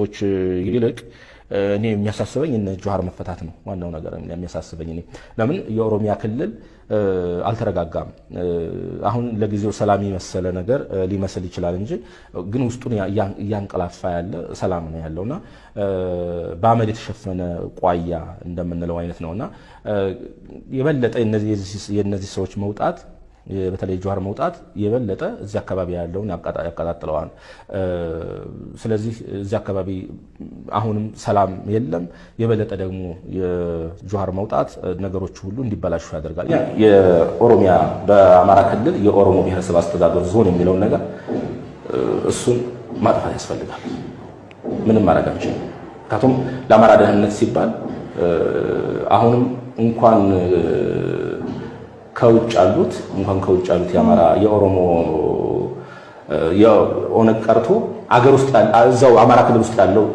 ይልቅ እኔ የሚያሳስበኝ እነ ጆሃር መፈታት ነው ዋናው ነገር የሚያሳስበኝ እኔ ለምን የኦሮሚያ ክልል አልተረጋጋም አሁን ለጊዜው ሰላም ይመስለ ነገር ሊመስል ይችላል እንጂ ግን ውስጡን ያንቀላፋ ያለ ሰላም ነው ያለውና በአመድ የተሸፈነ ቋያ እንደምንለው አይነት ነውና የበለጠ የነዚህ ሰዎች መውጣት በተለይ ጆሃር መውጣት የበለጠ እዚህ አካባቢ ያለውን ያቀጣጥለዋል ስለዚህ እዚህ አካባቢ አሁንም ሰላም የለም የበለጠ ደግሞ የጆሃር መውጣት ነገሮች ሁሉ እንዲበላሹ ያደርጋል የኦሮሚያ በአማራ ክልል የኦሮሞ ብሔረሰብ አስተዳደር ዞን የሚለው ነገር እሱን ማጥፋት ያስፈልጋል ምንም ማድረግ አንችልም ካቶም ለአማራ ደህንነት ሲባል አሁንም እንኳን ከውጭ አሉት የአማራ የኦሮሞ የኦነግ ቀርቶ አገር ውስጥ እዛው አማራ ክልል ውስጥ ያለው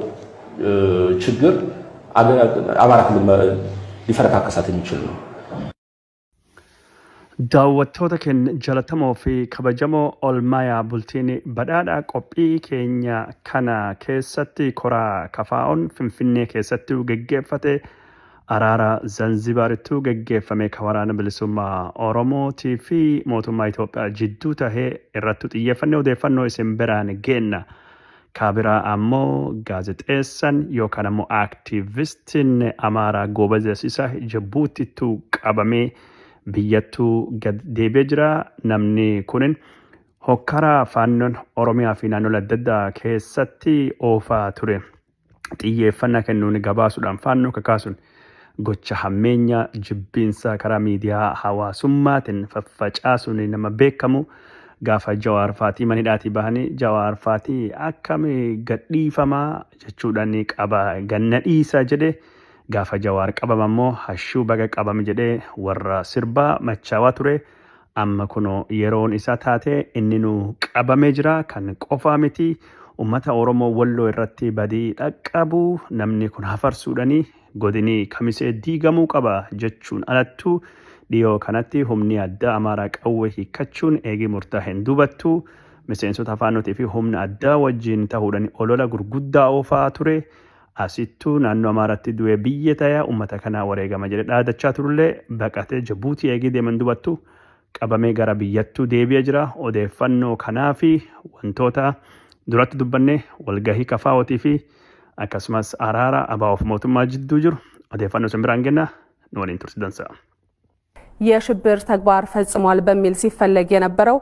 ችግር አማራ ክልል ሊፈረካከሳት የሚችል ነው daawwattoota keenya jalatamoo fi kabajamoo olmayaa bultiini badhaadhaa qophii keenya kana keessatti koraa kafaa'oon finfinnee keessatti geggeeffate araara zanzibaaritti geggeeffame waraana bilisummaa oromootii fi mootummaa Itoophiyaa jidduu tahee irratti xiyyeeffannee odeeffannoo isin biraan geenna kaabiraa ammoo gaazexeessan yookaan ammoo aaktiivistiin amaaraa goobazesisaa Jibuutittu qabamee biyyattuu gad deebi'ee jira namni kunin hokkaraa faannoon oromiyaa fi naannolee adda addaa keessatti oofaa ture xiyyeeffannaa kennuun gabaasuudhaan faannoo kakaasuun gocha hammeenya jibbiinsa karaa miidiyaa hawaasummaatiin faffacaasuun nama beekamu gaafa Jawaar Faatii manidhaatii bahanii Jawaar Faatii akkamii gadhiifamaa jechuudhaan qaba ganna dhiisa jedhee gaafa Jawaar qabama ammoo hashuu baga qabame jedhee warra sirbaa machaawaa ture amma kunoo yeroon isaa taate inni nu qabamee jira kan qofaa miti ummata Oromoo Walloo irratti badii dhaqqabu namni kun hafarsuudhanii godinii kamisee diigamuu qaba jechuun alattuu dhiyoo kanatti humni addaa Amaaraa qawwee hiikkachuun eegii murtaa'een dubattuu miseensota afaanotii fi humna addaa wajjin ta'uudhaan olola gurguddaa oofaa ture asittuu naannoo Amaaraatti du'ee biyya ta'aa ummata kanaa wareegama jedhe dhaadachaa turullee baqatee Jibuutii eegii deeman dubattuu qabamee gara biyyattuu deebi'ee jira odeeffannoo kanaa fi wantoota duratti dubbannee walgahii kafaa'otii fi akkasumas araara abaa'oof mootummaa jidduu jiru odeeffannoo isin biraan geenna nu waliin tursidansa የሽብር ተግባር ፈጽሟል በሚል ሲፈለግ የነበረው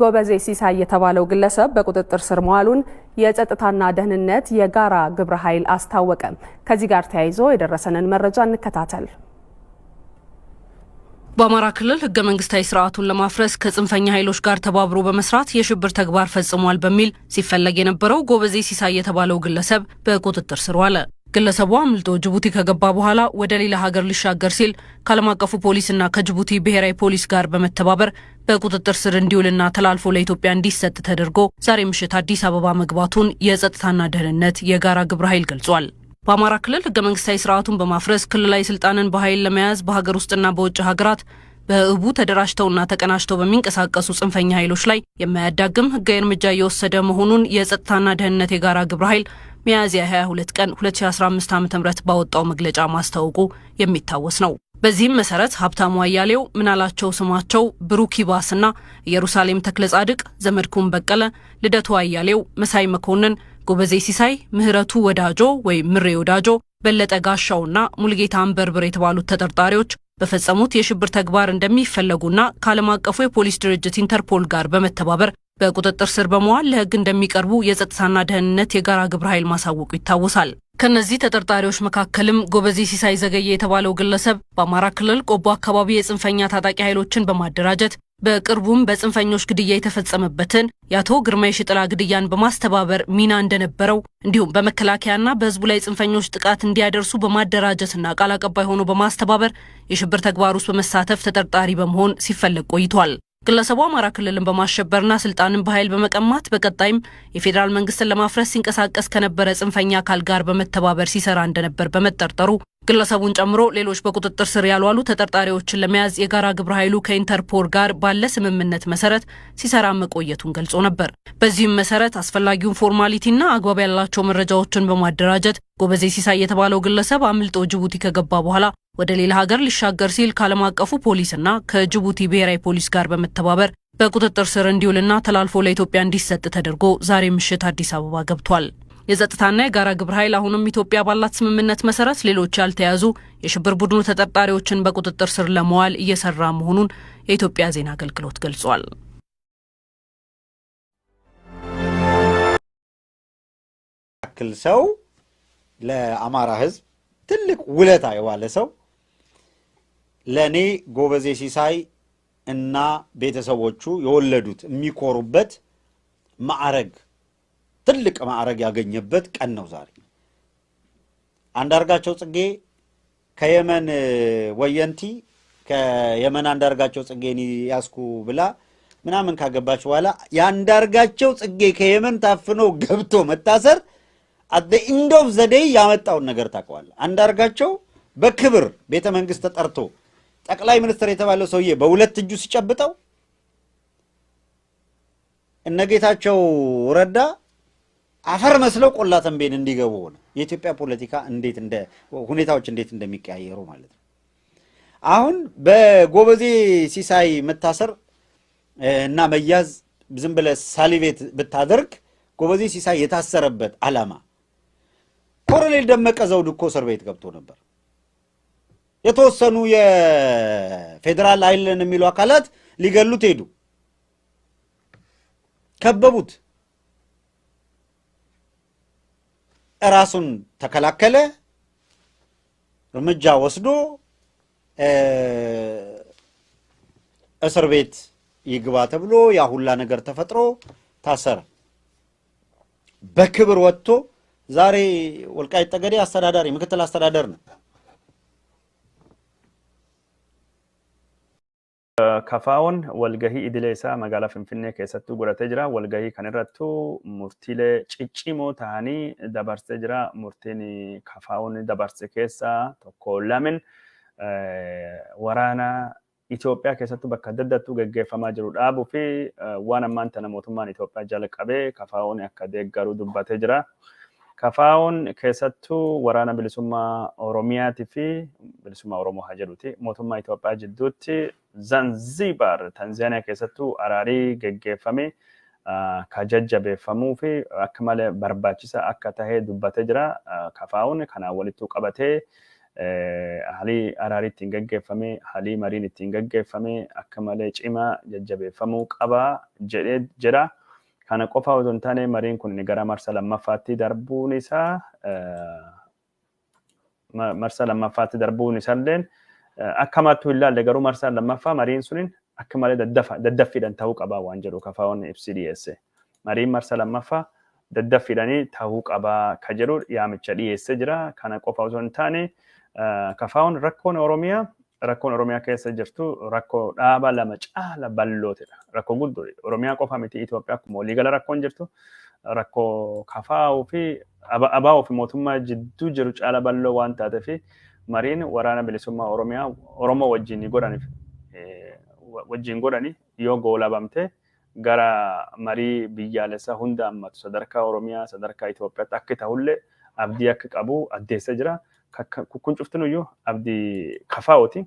ጎበዜ ሲሳይ የተባለው ግለሰብ በቁጥጥር ስር መዋሉን የጸጥታና ደህንነት የጋራ ግብረ ኃይል አስታወቀ ከዚህ ጋር ተያይዞ የደረሰንን መረጃ እንከታተል በአማራ ክልል ህገ መንግስታዊ ስርዓቱን ለማፍረስ ከጽንፈኛ ኃይሎች ጋር ተባብሮ በመስራት የሽብር ተግባር ፈጽሟል በሚል ሲፈለግ የነበረው ጎበዜ ሲሳይ የተባለው ግለሰብ በቁጥጥር ስር ዋለ ግለሰቡ አምልጦ ጅቡቲ ከገባ በኋላ ወደ ሌላ ሀገር ሊሻገር ሲል ከዓለም አቀፉ ፖሊስና ከጅቡቲ ብሔራዊ ፖሊስ ጋር በመተባበር በቁጥጥር ስር እንዲውልና ተላልፎ ለኢትዮጵያ እንዲሰጥ ተደርጎ ዛሬ ምሽት አዲስ አበባ መግባቱን የጸጥታና ደህንነት የጋራ ግብረ ኃይል ገልጿል በአማራ ክልል ህገ መንግስታዊ ስርዓቱን በማፍረስ ክልላዊ ስልጣንን በኃይል ለመያዝ በሀገር ውስጥና በውጭ ሀገራት በእቡ ተደራጅተውና ተቀናጅተው በሚንቀሳቀሱ ጽንፈኛ ኃይሎች ላይ የማያዳግም ህጋዊ እርምጃ እየወሰደ መሆኑን የጸጥታና ደህንነት የጋራ ግብረ ኃይል ሚያዝያ 22 ቀን 2015 ዓ.ም ባወጣው መግለጫ ማስታወቁ የሚታወስ ነው በዚህም መሰረት ሀብታሙ አያሌው ምናላቸው ስማቸው ብሩክ ይባስና ኢየሩሳሌም ተክለጻድቅ ዘመድኩን በቀለ ልደቱ አያሌው መሳይ መኮንን ጎበዜ ሲሳይ ምህረቱ ወዳጆ ወይ ምሬ ወዳጆ በለጠ ጋሻውና ሙልጌታ አንበርብር የተባሉት ተጠርጣሪዎች በፈጸሙት የሽብር ተግባር እንደሚፈለጉና ከዓለም አቀፉ የፖሊስ ድርጅት ኢንተርፖል ጋር በመተባበር በቁጥጥር ስር በመዋል ለህግ እንደሚቀርቡ የጸጥታና ደህንነት የጋራ ግብረ ኃይል ማሳወቁ ይታወሳል ከነዚህ ተጠርጣሪዎች መካከልም ጎበዜ ሲሳይ ዘገየ የተባለው ግለሰብ በአማራ ክልል ቆቦ አካባቢ የጽንፈኛ ታጣቂ ኃይሎችን በማደራጀት በቅርቡም በጽንፈኞች ግድያ የተፈጸመበትን ያቶ ግርማይ ሽጥላ ግድያን በማስተባበር ሚና እንደነበረው እንዲሁም በመከላከያና በህዝቡ ላይ ጽንፈኞች ጥቃት እንዲያደርሱ በማደራጀትና ቃል አቀባይ ሆኖ በማስተባበር የሽብር ተግባር ውስጥ በመሳተፍ ተጠርጣሪ በመሆን ሲፈለግ ቆይቷል ግለሰቡ አማራ ክልልን በማሸበርና ስልጣንን በኃይል በመቀማት በቀጣይም የፌዴራል መንግስትን ለማፍረስ ሲንቀሳቀስ ከነበረ ጽንፈኛ አካል ጋር በመተባበር ሲሰራ እንደነበር በመጠርጠሩ ግለሰቡን ጨምሮ ሌሎች በቁጥጥር ስር ያልዋሉ ተጠርጣሪዎችን ለመያዝ የጋራ ግብረ ኃይሉ ከኢንተርፖል ጋር ባለ ስምምነት መሰረት ሲሰራ መቆየቱን ገልጾ ነበር። በዚህም መሰረት አስፈላጊውን ፎርማሊቲና አግባብ ያላቸው መረጃዎችን በማደራጀት ጎበዜ ሲሳይ የተባለው ግለሰብ አምልጦ ጅቡቲ ከገባ በኋላ ወደ ሌላ ሀገር ሊሻገር ሲል ከዓለም አቀፉ ፖሊስና ከጅቡቲ ብሔራዊ ፖሊስ ጋር በመተባበር በቁጥጥር ስር እንዲውልና ተላልፎ ለኢትዮጵያ እንዲሰጥ ተደርጎ ዛሬ ምሽት አዲስ አበባ ገብቷል። የጸጥታና የጋራ ግብረ ኃይል አሁንም ኢትዮጵያ ባላት ስምምነት መሰረት ሌሎች ያልተያዙ የሽብር ቡድኑ ተጠርጣሪዎችን በቁጥጥር ስር ለመዋል እየሰራ መሆኑን የኢትዮጵያ ዜና አገልግሎት ገልጿል። ያክል ሰው ለአማራ ሕዝብ ትልቅ ውለታ የዋለ ሰው ለኔ ጎበዜ ሲሳይ እና ቤተሰቦቹ የወለዱት የሚኮሩበት ማዕረግ ትልቅ ማዕረግ ያገኘበት ቀን ነው ዛሬ። አንዳርጋቸው ጽጌ ከየመን ወየንቲ ከየመን አንዳርጋቸው ጽጌን ያስኩ ብላ ምናምን ካገባች በኋላ የአንዳርጋቸው ጽጌ ከየመን ታፍኖ ገብቶ መታሰር at the end of the day ያመጣውን ነገር ታውቀዋለህ። አንዳርጋቸው በክብር ቤተ መንግስት ተጠርቶ ጠቅላይ ሚኒስትር የተባለው ሰውዬ በሁለት እጁ ሲጨብጠው እነጌታቸው ረዳ አፈር መስለው ቆላ ተንቤን እንዲገቡ ሆነ። የኢትዮጵያ ፖለቲካ እንዴት ሁኔታዎች እንዴት እንደሚቀያየሩ ማለት ነው። አሁን በጎበዜ ሲሳይ መታሰር እና መያዝ ዝም ብለህ ሳሊቬት ብታደርግ ጎበዜ ሲሳይ የታሰረበት ዓላማ ኮሎኔል ደመቀ ዘውዱ እኮ እስር ቤት ገብቶ ነበር። የተወሰኑ የፌደራል ኃይልን የሚሉ አካላት ሊገሉት ሄዱ፣ ከበቡት። ራሱን ተከላከለ፣ እርምጃ ወስዶ እስር ቤት ይግባ ተብሎ ያ ሁላ ነገር ተፈጥሮ ታሰረ። በክብር ወጥቶ ዛሬ ወልቃይት ጠገዴ አስተዳዳሪ ምክትል አስተዳደር ነው። ከፋውን ወልገሂ ኢድሌሳ መጋላ ፍንፍኔ ከሰቱ ጎረተ ጅራ ወልገሂ ከነረቱ ሙርቲሌ ጭጭሞ ታኒ ደባርሰ ጅራ ሙርቲኒ ከፋውን ደባርሰ ከሳ ተኮላምን ወራና ኢትዮጵያ ከሰቱ በከደደቱ ገገፈማ ጅሩ ዳቡ ፊ ዋና ማንተነ ሞቱማን ኢትዮጵያ ጃለቀቤ ከፋውን ያከደገሩ ዱባተ ጅራ ከፋውን ከሰቱ ወራና ብልሱማ ኦሮሚያቲ ፊ ብልሱማ ኦሮሞ ሀጀሩቲ ሞቱማ ኢትዮጵያ ጅዱቲ ዛንዚባር ታንዛኒያ ከሰቱ አራሪ ገገፈሜ ከጀጀበፈሙ ፊ አከማለ በርባቺሳ አከታሄ ዱባተ ጅራ ከፋውን ከና ወሊቱ ቀበቴ hali araari ittiin gaggeeffame hali mariin ittiin gaggeeffame akka malee cimaa jajjabeeffamuu qaba jedhee jira. Kana qofa osoo hin taane mariin kun gara marsa lammaffaatti darbuun isaa illee akkamaattuu ilaalle garuu marsa lammaffaa mariin suniin akka malee daddaffiidhaan ta'uu qaba waan jedhu kafaa'oon ibsi dhiyeesse. Mariin marsa lammaffaa daddaffiidhaanii ta'uu qaba ka jedhu yaamicha dhiyeesse jira. Kana qofa osoo hin taane kafaa'oon rakkoon Oromiyaa keessa jirtu rakkoo dhaaba lama caala bal'ootedha. Rakkoo guddoo Oromiyaa qofa miti Itoophiyaa akkuma waliigala rakkoon jirtu rakkoo kafaa'uu fi abaa'uu fi mootummaa jidduu jiru caala bal'oo waan taateef mariin waraana bilisummaa Oromiyaa Oromoo wajjin godhani yoo goolabamte gara marii biyyaalessaa hunda hammatu sadarkaa Oromiyaa sadarkaa Itoophiyaatti akka ta'ullee abdii akka qabu addeessa jira. Kun cuftinuyyuu abdii kafaa'ooti.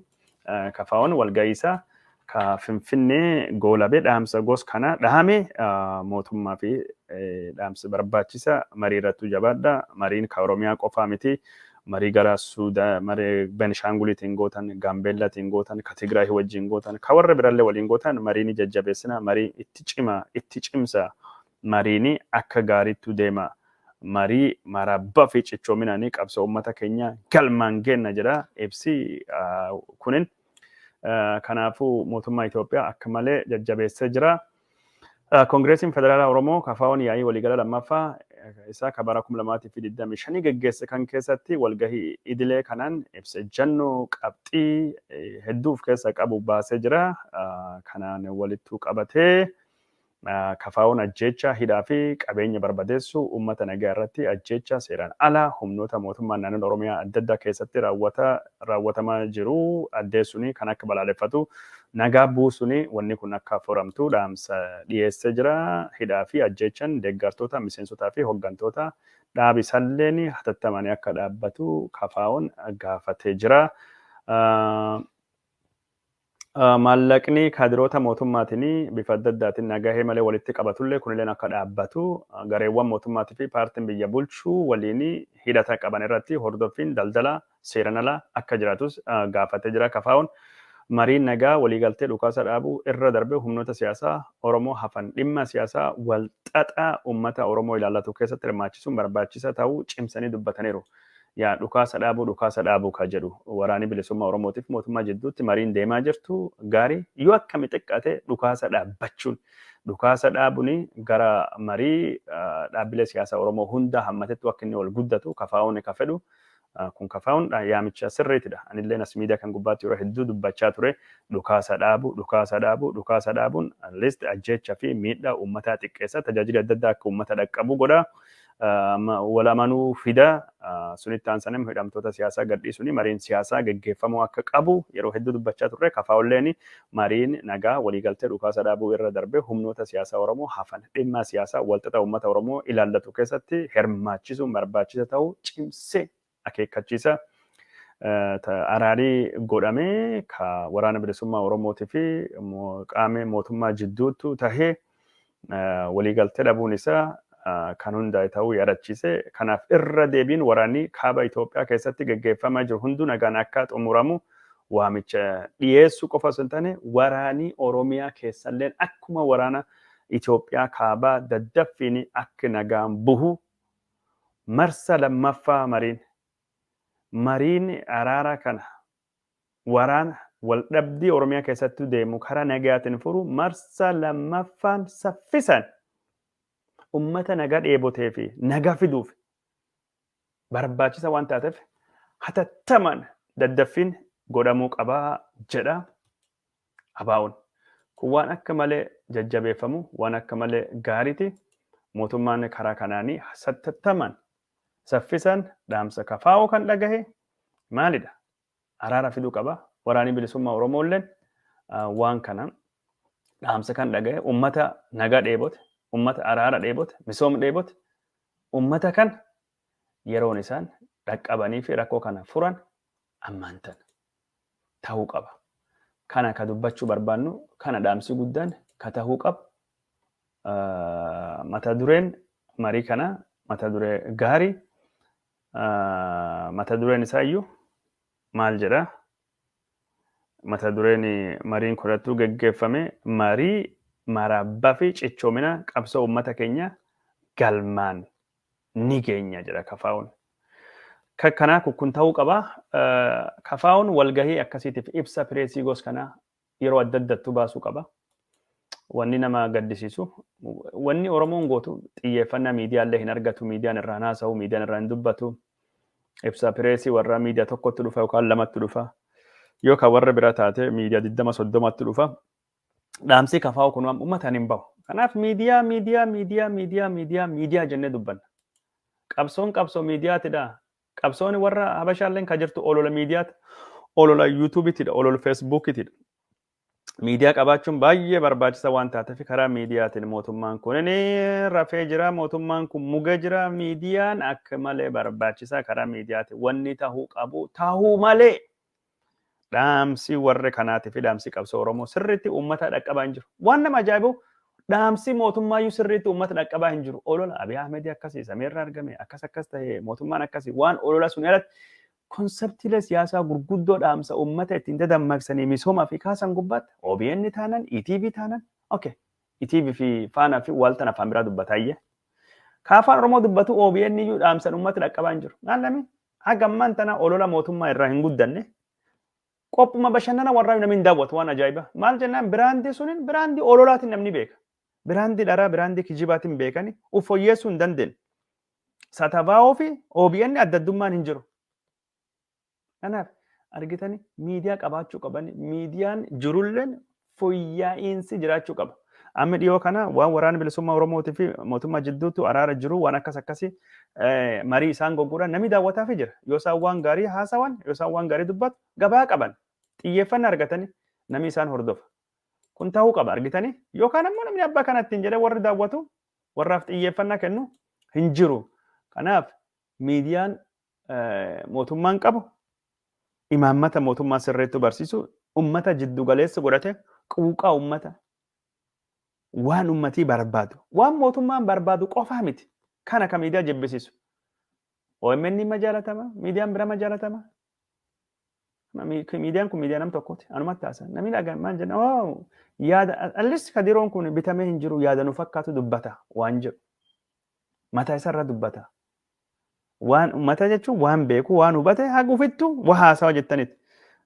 Kafaa'oon walga'iisaa ka Finfinnee goolabee dhaamsa gos kana dhahame mootummaa fi dhaamsa barbaachisa marii irratti jabaadha. Mariin ka Oromiyaa qofaa miti. Marii gara Suudaan, marii Benishaanguliitiin gootan, Gaambeellaatiin gootan, ka Tigraay wajjin gootan, ka warra birallee waliin gootan mariin jajjabeessina. Marii itti cimsa mariin akka gaariitti deema. Marii marabbaa fi cichoominanii qabsoo uummata keenya galmaan geenna jedha ibsi kunin. Kanaafuu mootummaa Itoophiyaa akka malee jajjabeessee jira. Koongireesiin Federaalaa Oromoo kafaa'oon yaa'ii waliigala lammaffaa isaa ka bara 2025 geggeesse kan keessatti walgahii idilee kanaan ibsa ejjennoo qabxii hedduuf keessa qabu baasee jira. Kanaan walittuu qabatee kafaa'uun ajjeechaa hidhaa fi qabeenya barbadeessuu uummata nagaa irratti ajjeechaa seeraan ala humnoota mootummaa naannoo Oromiyaa adda addaa keessatti raawwatamaa jiru addeessuun kan akka balaaleffatu nagaa buusuun wanni kun akka furamtu dhaamsa dhiyeessee jira. Hidhaa fi ajjeechaan deeggartoota miseensotaa fi hooggantoota dhaabisalleen hatattamaan akka dhaabbatu kafaa'uun gaafatee jira. Maallaqni kaadiroota mootummaatiin bifa adda addaatiin nagahee malee walitti qabatullee kunillee akka dhaabbatu gareewwan mootummaatii fi paartiin biyya bulchuu waliin hidhata qaban irratti hordoffiin daldala seeraan alaa akka jiraatus gaafatee jira. Kafaa'uun mariin nagaa waliigaltee dhukaasa dhaabuu irra darbee humnoota siyaasaa Oromoo hafan dhimma siyaasaa walxaxaa uummata Oromoo ilaallatu keessatti hirmaachisuun barbaachisaa ta'uu cimsanii dubbataniiru. Yaa dhukaasa dhaabuu ka jedhu waraanni bilisummaa Oromootiif mootummaa jidduutti mariin deemaa jirtu gaarii yoo akkami xiqqaate dhukaasa dhaabbachuun dhukaasa dhaabuun gara marii dhaabbilee siyaasaa Oromoo hunda hammatetti akka inni ol guddatu kafaa'uun ka fedhu kun kafaa'uun yaamicha sirriitidha. Anillee as miidiyaa kan gubbaatti yeroo hedduu dubbachaa ture dhukaasa dhaabuun list ajjeechaa fi miidhaa uummataa xiqqeessa tajaajila adda addaa akka uummata dhaqqabu godha. Walamanuu fida sunitti aansanem hidhamtoota siyaasaa gadhiisuun mariin siyaasaa geggeeffamuu akka qabu yeroo hedduu dubbachaa turre kafaa'ulleen mariin nagaa waliigaltee dhukaasa dhaabuu irra darbee humnoota siyaasaa Oromoo hafan dhimma siyaasaa walxaxaa uummata Oromoo ilaallatu keessatti hirmaachisuun barbaachisa ta'uu cimsee akeekkachiisa. Araarii godhamee ka waraana bilisummaa Oromootii fi qaamee mootummaa jidduutti tahee waliigaltee dhabuun isaa kan hundaa'e ta'uu yaadachiise. Kanaaf irra deebiin waraanni kaaba Itoophiyaa keessatti geggeeffamaa jiru hunduu nagaan akka xumuramu waamicha dhiyeessuu qofa osoo hin taane waraanni Oromiyaa keessallee akkuma waraana Itoophiyaa kaabaa daddaffiin akka nagaan buhu marsa lammaffaa mariin araara kana waraana waldhabdii Oromiyaa keessatti deemu karaa nagaatiin furu marsa lammaffaan saffisan ummata nagaa dheebotee fi nagaa fiduuf barbaachisa waan taateef hatattamaan daddaffiin godhamuu qabaa jedha abaa'uun. Kun waan akka malee jajjabeeffamu waan akka malee gaariiti. Mootummaan karaa kanaanii hatattamaan saffisan dhaamsa kafaa'uu kan dhagahe maalidha? Araara fiduu qaba. Waraanni bilisummaa Oromoolleen waan kana dhaamsa kan dhagahe ummata nagaa dheebote ummata araara dheebote misooma dheebote ummata kan yeroon isaan dhaqqabanii fi rakkoo kana furan ammaantan ta'uu qaba. Kana ka dubbachuu barbaannu kana dhaamsi guddaan ka ta'uu qaba. Mata dureen marii kana mata duree gaarii mata dureen isaayyuu maal jedha? Mata dureen mariin kunattuu geggeeffame marii marabbaa fi cichoomina qabsoo uummata keenya galmaan ni geenya jedha kafaa'uun. Kanaa kun ta'uu qaba. Kafaa'uun walgahii akkasiitiif ibsa pireesii gos kanaa yeroo adda addattuu baasuu qaba. Wanni nama gaddisiisu wanni Oromoon gootu xiyyeeffannaa miidiyaallee hin argatu. Miidiyaan irraa haasa'u, miidiyaan irraa hin dubbatu. Ibsa pireesii warra miidiyaa tokkotti dhufa yookaan lamatti dhufa. Yookaan warra bira taate miidiyaa 20-30tti dhufa. Dhaamsi kafaa'u kun uummataan hin bahu. Kanaaf miidiyaa jennee dubbanna. Qabsoo miidiyaatidha. Qabsoon warra Habashaalleen kan jirtu olola miidiyaati. Olola yuutuubiitidha. Olola feesbuukitidha. Miidiyaa qabaachuun baay'ee barbaachisa waan taateef karaa miidiyaatiin mootummaan kun rafee jira. Mootummaan kun mugee jira. Miidiyaan akka malee barbaachisaa karaa miidiyaati. Wanni tahuu qabu tahuu malee. Dhaamsi warra kanaatii fi dhaamsi qabsoo Oromoo sirriitti uummata dhaqqabaa hin jiru. Waan nama ajaa'ibu dhaamsi mootummaayyuu sirriitti uummata dhaqqabaa hin jiru. Olola Abiy Ahmed akkasii sameerraa argame akkas ta'e mootummaan akkasii waan olola sun irratti konseptiilee siyaasaa gurguddoo dhaamsa uummata ittiin dadammaqsanii misoomaa fi kaasan gubbaatti OBN taanan ETV taanan ETV fi faanaa fi waaltan afaan biraa dubbataayyee. Kaafaan Oromoo dubbatu OBN iyyuu dhaamsan uummata dhaqqabaa hin jiru. Maalami hagammaan tana olola mootummaa irraa hin guddanne. Qophuma bashannana warraa namni hin daawwatu waan ajaa'iba. Maal jennaan biraandii sunin biraandii ololaatiin namni beeka. Biraandii dharaa biraandii kijibaatiin beekani uffoyyeessuu hin dandeenye. Satabaa'oo fi OBN adda addummaan hin jiru. Kanaaf argitanii miidiyaa qabaachuu qaban miidiyaan jirulleen fooyyaa'iinsi jiraachuu qaba. Amma dhiyoo kana waan waraana bilisummaa Oromootii fi mootummaa jidduutti araara jiru waan akkasii marii isaan goggoodhaan namni daawwataafii jira. Yoo isaan waan gaarii haasawan, yoo isaan waan gaarii dubbatu gabaa qaban xiyyeeffannaa argatanii namni isaan hordofa. Kun ta'uu qaba argitanii yookaan ammoo namni abbaa kanatti hin jedhee warri daawwatu warraaf xiyyeeffannaa kennu hin jiru. Kanaaf miidiyaan mootummaan qabu imaammata mootummaa sirreetti barsiisu ummata jiddu galeessa godhate quuqaa ummata waan ummatii barbaadu waan mootummaan barbaadu qofaa miti kana ka miidiyaa jibbisiisu OMN ma jaalatama miidiyaan bira ma jaalatama miidiyaan kun miidiyaa nam tokkooti anumatti haasa namni dhagaan maan jenna yaada allis kadiroon kun bitamee hin jiru yaada nu fakkaatu dubbata waan jedhu mataa isarra dubbata waan ummata jechuun waan beeku waan hubate haga ufittu waa haasawa jettanitti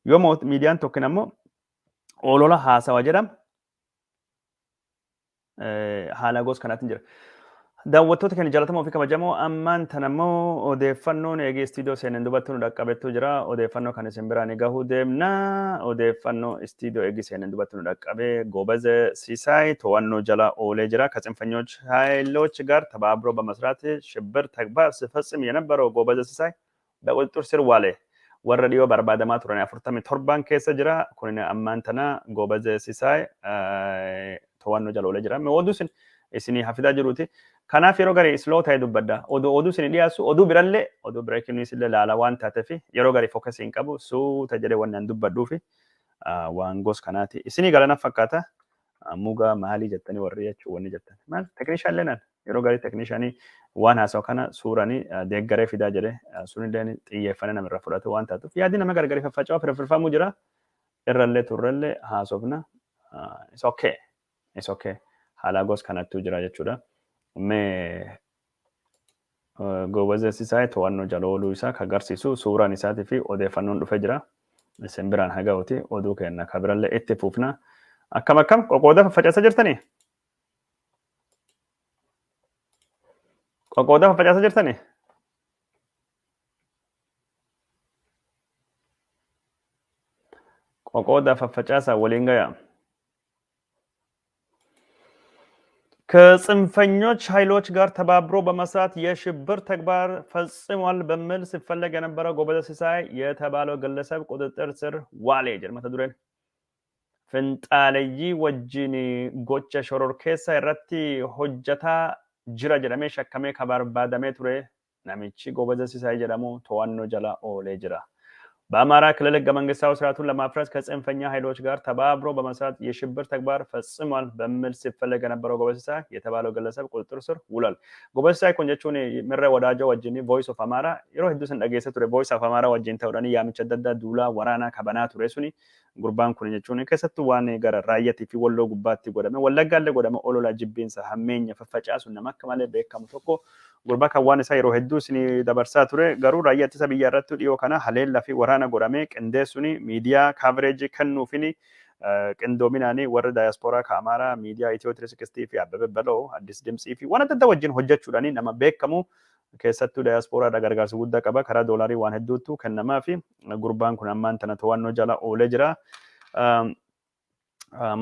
yoo miidiyaan tokkin ammoo olola haasawa jedhama haala gosa kanaatiin jira. Daawwattoota keenya jaalatamoo fi kabajamoo ammaan tan ammoo odeeffannoon eegee istiidiyoo seenan dubattuu nu dhaqqabeetu jira. Odeeffannoo kan isin biraan gahuu deemna. Odeeffannoo istiidiyoo eegee seenan dubattuu nu dhaqqabee ጎበዘ ሲሳይ ተዋኖ ጀላ ኦሌ ጅራ ከጽንፈኞች ኃይሎች ጋር ተባብሮ በመስራት ሽብር ተግባር ሲፈጽም የነበረው ጎበዘ ሲሳይ በቁጥጥር ስር ዋለ። warra dhiyoo barbaadamaa turan 47 keessa jira. Kun ammaan tana ጎበዘ ሲሳይ to'annoo jala oolee jira. Oduu isinii hafidaa jiruuti. Kanaaf yeroo garii isloo ta'ee dubbadda. Oduu isinii dhiyaasu oduu birallee oduu bira kennuus illee laala waan taateef yeroo garii fokkasii hin qabu suuta jedhee waan an dubbadhuu fi waan gos kanaati. Isinii galana fakkaata. Mugaa maalii jettanii warri jechuu wanni jettan. Maal teknishaan leenan yeroo garii teknishaanii waan haasa'u kana suuranii deeggaree fidaa jedhee sunillee xiyyeeffannaa namirra fudhate waan taatuuf yaadni nama gargarii faffaca'aa firfirfamuu jira. Irrallee turrellee haasofna. It's okay. It's okay. Haala gos kanattuu jira jechuudha. Mee ጎበዘ ሲሳይ to'annoo jala ooluu isaa kan agarsiisu suuraan isaatii fi odeeffannoon dhufee jira. Isin biraan haga'uuti oduu kenna kan birallee itti fufna. Akkam qoqqooda faffacaasaa jirtanii? Qoqqooda faffacaasaa jirtanii? Qoqqooda faffacaasaa waliin gayaa. ከጽንፈኞች ኃይሎች ጋር ተባብሮ በመስራት የሽብር ተግባር ፈጽሟል በሚል ሲፈለግ የነበረው ጎበዘ ሲሳይ የተባለው ግለሰብ ቁጥጥር ስር ዋለ። ጀርመተ ዱሬን ፍንጣለይ ወጅኒ ጎቸ ሾሮር ኬሳ ይረቲ ሆጀታ ጅራ ጀደሜ ሸከሜ ከባርባደሜ ቱሬ ናሚቺ ጎበዘ ሲሳይ ጀደሞ ተዋኖ ጀላ ኦሌ ጅራ በአማራ ክልል ህገ መንግስታዊ ስርዓቱን ለማፍረስ ከጽንፈኛ ኃይሎች ጋር ተባብሮ በመስራት የሽብር ተግባር ፈጽሟል በሚል ሲፈለግ የነበረው ጎበዘ ሲሳይ የተባለው ግለሰብ ቁጥጥር ስር ውሏል። ጎበዘ ሲሳይ ኮንጀቹን ምረ ወዳጆ ወጅኒ ቮይስ ኦፍ አማራ የሮ ህዱስን ደገሰ ቱሬ ቮይስ ኦፍ አማራ ወጅን ተውዳኒ ያምቸደዳ ዱላ ወራና ከበና ቱሬ ሱኒ ጉርባን ኮንጀቹን ከሰቱ ዋኔ ገረ ራየቲ ፊ ወሎ ጉባቲ ጎደመ ወለጋለ ጎደመ ኦሎላ ጅቢንሳ ሐሜኛ ፈፈጫሱ ነማከማለ በከሙ ቶኮ ጉርባ ከዋን ሳይ ሮ ህዱስኒ ደበርሳ ቱሬ ገሩ ራየቲ ሰብያ ረቱ ዲዮ ከና ሀሌላ ፊ ወራና godhame qindeessuni miidiyaa kaavireejii kennuufini qindoominaanii warri daayaspooraa ka'amaaraa miidiyaa Itiyoo 360 fi Abbebe Baloo Addis Dimtsii fi waan adda addaa wajjin hojjechuudhaani nama beekamu keessattuu daayaspooraa gargaarsa guddaa qaba karaa doolaarii waan hedduutu kennamaa fi gurbaan kun ammaan tana to'annoo jala oolee jira.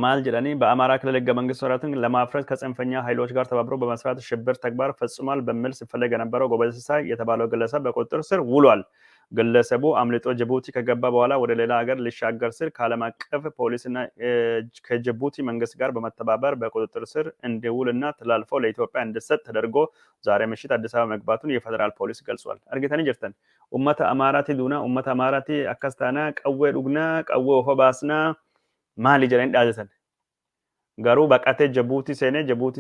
ማል ጀዳኒ በአማራ ክልል ህገ መንግስት ስርዓቱን ለማፍረስ ከጽንፈኛ ኃይሎች ጋር ተባብሮ በመስራት ሽብር ተግባር ፈጽሟል በሚል ሲፈለግ የነበረው ጎበዘ ሲሳይ የተባለው ግለሰብ በቁጥጥር ስር ውሏል። ግለሰቡ አምልጦ ጅቡቲ ከገባ በኋላ ወደ ሌላ ሀገር ሊሻገር ሲል ከዓለም አቀፍ ፖሊስና ከጅቡቲ መንግስት ጋር በመተባበር በቁጥጥር ስር እንዲውልና ተላልፎ ለኢትዮጵያ እንዲሰጥ ተደርጎ ዛሬ ምሽት አዲስ አበባ መግባቱን የፌደራል ፖሊስ ገልጿል። አርገተኒ ጅርተን ኡመተ አማራቲ ዱና ኡመተ አማራቲ አካስታና ቀዌ ዱግና ቀዌ ሆባስና ማሊ ጀረን ዳዘሰን ጋሩ በቃቴ ጅቡቲ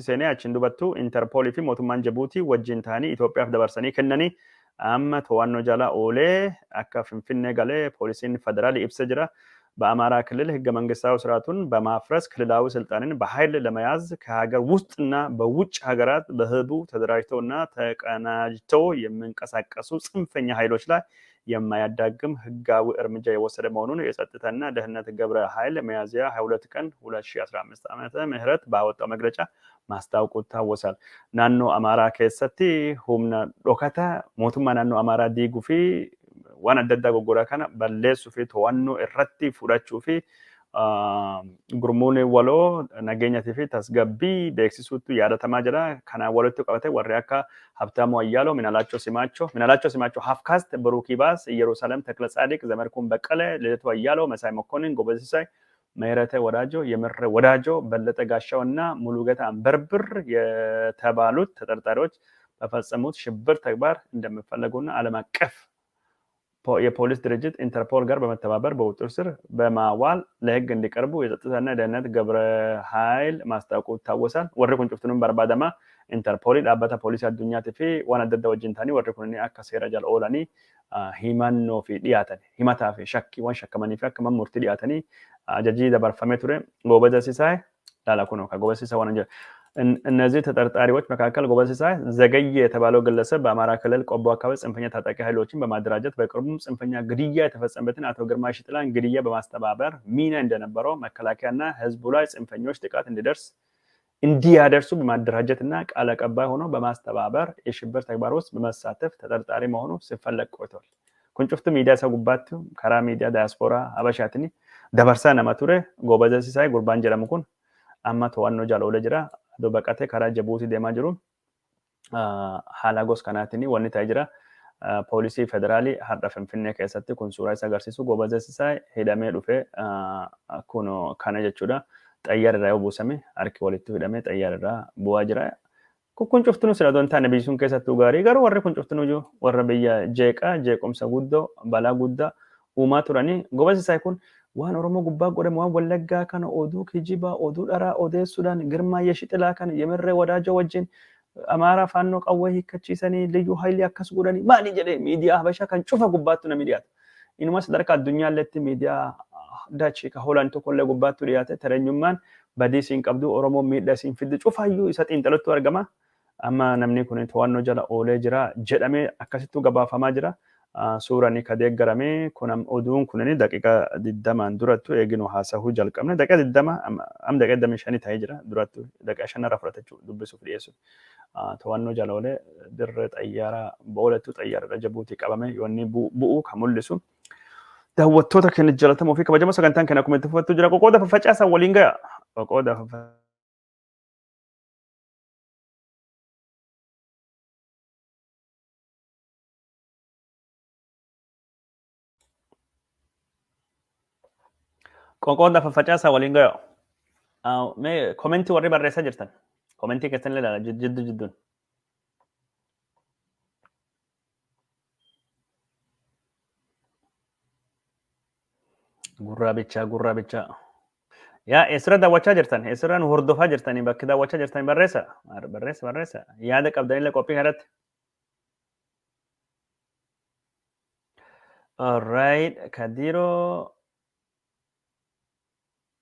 ሴኔ አችን ዱበቱ ኢንተርፖል ፊ ሞቱማን ጅቡቲ ወጅን ታኒ ኢትዮጵያ ደበርሰኒ ከነኒ አማ ተዋኖ ጃላ ኦሌ አካ ፍንፍኔ ጋሌ ፖሊሲን ፌደራል ኢብሰ ጅራ በአማራ ክልል ህገ መንግስታዊ ስርዓቱን በማፍረስ ክልላዊ ስልጣንን በኃይል ለመያዝ ከሀገር ውስጥና በውጭ ሀገራት በህቡ ተደራጅተውና ተቀናጅተው የሚንቀሳቀሱ ጽንፈኛ ኃይሎች ላይ የማያዳግም ህጋዊ እርምጃ የወሰደ መሆኑን የጸጥታና ደህንነት ግብረ ኃይል ሚያዝያ 22 ቀን 2015 ዓመተ ምህረት ባወጣው መግለጫ ማስታወቁ ይታወሳል። ናኖ አማራ ኬሰቲ ሁምና ዶካታ ሞቱማ ናኖ አማራ ዲጉ ፊ ዋን አደዳ ጎጎዳ ካና በሌሱ ፊ ተዋኖ እረቲ ፉዳቹ ፊ ጉርሙኔ ወሎ ነገኛቲ ፊ ተስገቢ በኤክሲሱቱ ያዳተማ ጅራ ካና ወለቱ ቀበተ ወሬ አካ ሀብታሙ አያለው ምናላቸው ሲማቸው ሀፍካስት ብሩክ ይባስ ኢየሩሳሌም ተክለ ጻድቅ ዘመርኩን በቀለ ልደቱ አያለው መሳይ መኮንን ጎበዝ ሲሳይ ምህረተ ወዳጆ የምረ ወዳጆ በለጠ ጋሻው እና ሙሉጌታ አንበርብር የተባሉት ተጠርጣሪዎች በፈጸሙት ሽብር ተግባር እንደሚፈለጉና ዓለም አቀፍ የፖሊስ ድርጅት ኢንተርፖል ጋር በመተባበር በቁጥጥር ስር በማዋል ለህግ እንዲቀርቡ የጸጥታና ደህንነት ግብረ ኃይል ማስታወቁ ይታወሳል። ወርሪ ቁንጭፍቱንም በርባደማ ኢንተርፖል ዳባታ ፖሊስ አዱኛት ፊ ዋን አደዳ ወጅንታኒ ወርሪ ኩንኒ አካ ሴራ ጃል ኦላኒ ሂማኖ ፊ ዲያተን ሂማታ ፊ ሸኪ ዋን ሸከመኒ ፊ አከመ ሙርቲ ዲያተኒ አጀጂ ደበርፈሜ ቱሬ ጎበዘ ሲሳይ ላላኩ ነው ከጎበዘ ሲሳይ ዋን እነዚህ ተጠርጣሪዎች መካከል ጎበዝ ሲሳይ ዘገየ የተባለው ግለሰብ በአማራ ክልል ቆቦ አካባቢ ጽንፈኛ ታጣቂ ኃይሎችን በማደራጀት በቅርቡም ጽንፈኛ ግድያ የተፈጸመበትን አቶ ግርማ ሽጥላን ግድያ በማስተባበር ሚና እንደነበረው መከላከያና ህዝቡ ላይ ጽንፈኞች ጥቃት እንዲያደርሱ በማደራጀትና ቃል አቀባይ ሆኖ በማስተባበር የሽብር ተግባር ውስጥ በመሳተፍ ተጠርጣሪ መሆኑ ሲፈለግ ቆይቷል። ኩንጭፍቱ ሚዲያ ሰጉባት ከራ ሚዲያ ዳያስፖራ አበሻትኒ ደበርሳ ነማቱሬ ጎበዝ ሲሳይ ጉርባን ጀለምኩን አማ ተዋኖ ጃለው ለጅራ በቀቴ ከራ ጀቡቲ ደማ ጅሩ ሃላጎስ ከናትኒ ወኒ ታጅራ ፖሊሲ ፌደራሊ ሀርዳ ፍንፍኔ ከሰቲ ኩን ሱራ ሰጋርሲሱ ጎበዘ ሲሳይ ሄዳሜ ዱፌ ኩኖ ካነ ጀቹዳ ጠያር ራዩ ቡሰሜ አርኪ ወሊቱ ሄዳሜ ጠያር ራ ቡዋ ጅራ ኩን ጩፍቱኑ ስለዶንታ ነቢሱን ከሰቱ ጋሪ ጋር ወረ ኩን ጩፍቱኑ ጆ ወረ በያ ጄቃ ጄቆምሰ ጉዶ ባላ ጉዳ ኡማ ቱራኒ ጎበዘ ሲሳይ ኩን waan oromoo gubbaa godhame waan wallaggaa kana oduu kijiba oduu dharaa odeessuudhaan girmaa yeshixilaa kana yemirree wadaajoo wajjin amaaraa faannoo qawwee hiikkachiisanii liyyuu haayilii akkas godhanii maali jedhee miidiyaa habashaa kan cufa gubbaattu namni dhiyaata. Inumas sadarkaa addunyaalleetti miidiyaa dachi ka hoolaan tokkollee gubbaattu dhiyaate tareenyummaan badii siin qabdu oromoo miidhaa siin fiddi cufaayyuu isa xiinxalottu argama. Amma namni kun to'annoo jala oolee jira jedhamee akkasittuu gabaafamaa jira. suurani kadeeggaramee kunam oduun kunani daqiiqa 20 durattu eeginu haasa'uu jalqabne daqiiqa 20 am daqiiqa 25 ta'ee jira durattu daqiiqa 5 rafratachuu dubbisuuf dhiyeessu to'annoo jala oolee dirree xayyaaraa boolettu xayyaara Jabuutii qabame yoonni bu'uu kan mul'isu daawwattoota keenya jalatamoo fi kabajamoo sagantaan keenya akkuma itti fufatu jira qoqooda faffacaasaa waliin ga'a qoqooda qoqooda faffacaasaa waliin ga'a. Mee komentii warri barreessaa jirtan komentii keessan ilaala jidduun. Gurraa bichaa. Yaa eessira daawwachaa jirtan eessira nu hordofaa jirtanii bakki daawwachaa jirtanii barreessa. Yaada qabdanillee qophii kanatti. Alright, Kadiroo.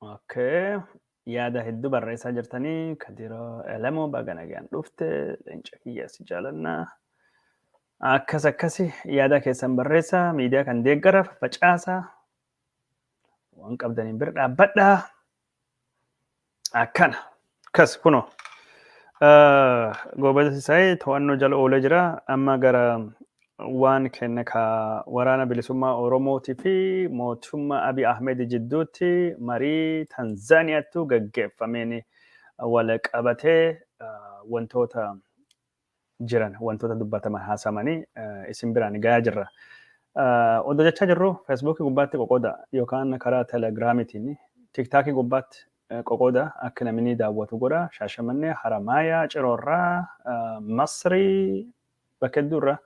Okay, yaada hedduu barreessaa jirtanii Kadiroo Elamoo baga nagaan dhufte leenca kiyyaasi jaalannaa. Akkasi yaada keessan barreessaa miidiyaa kan deeggara faffacaasaa waan qabdaniin bira dhaabbadhaa. Akkana akkas kunoo goobeza sisaayee to'annoo jala oolee jira amma gara waan kenna ka waraana bilisummaa Oromootii fi mootummaa Abiy Ahmed jidduutti marii Tanzaaniyaattu gaggeeffameen wal qabatee wantoota jiran wantoota dubbataman haasamanii isin biraan gahaa jirra. Odoo jechaa jirru feesbuukii gubbaatti qoqooda yookaan karaa telegiraamiitiin tiktaakii gubbaatti qoqooda akka namni daawwatu godha. Shaashamannee Haramaayaa Ciroorraa Masrii bakka hedduurraa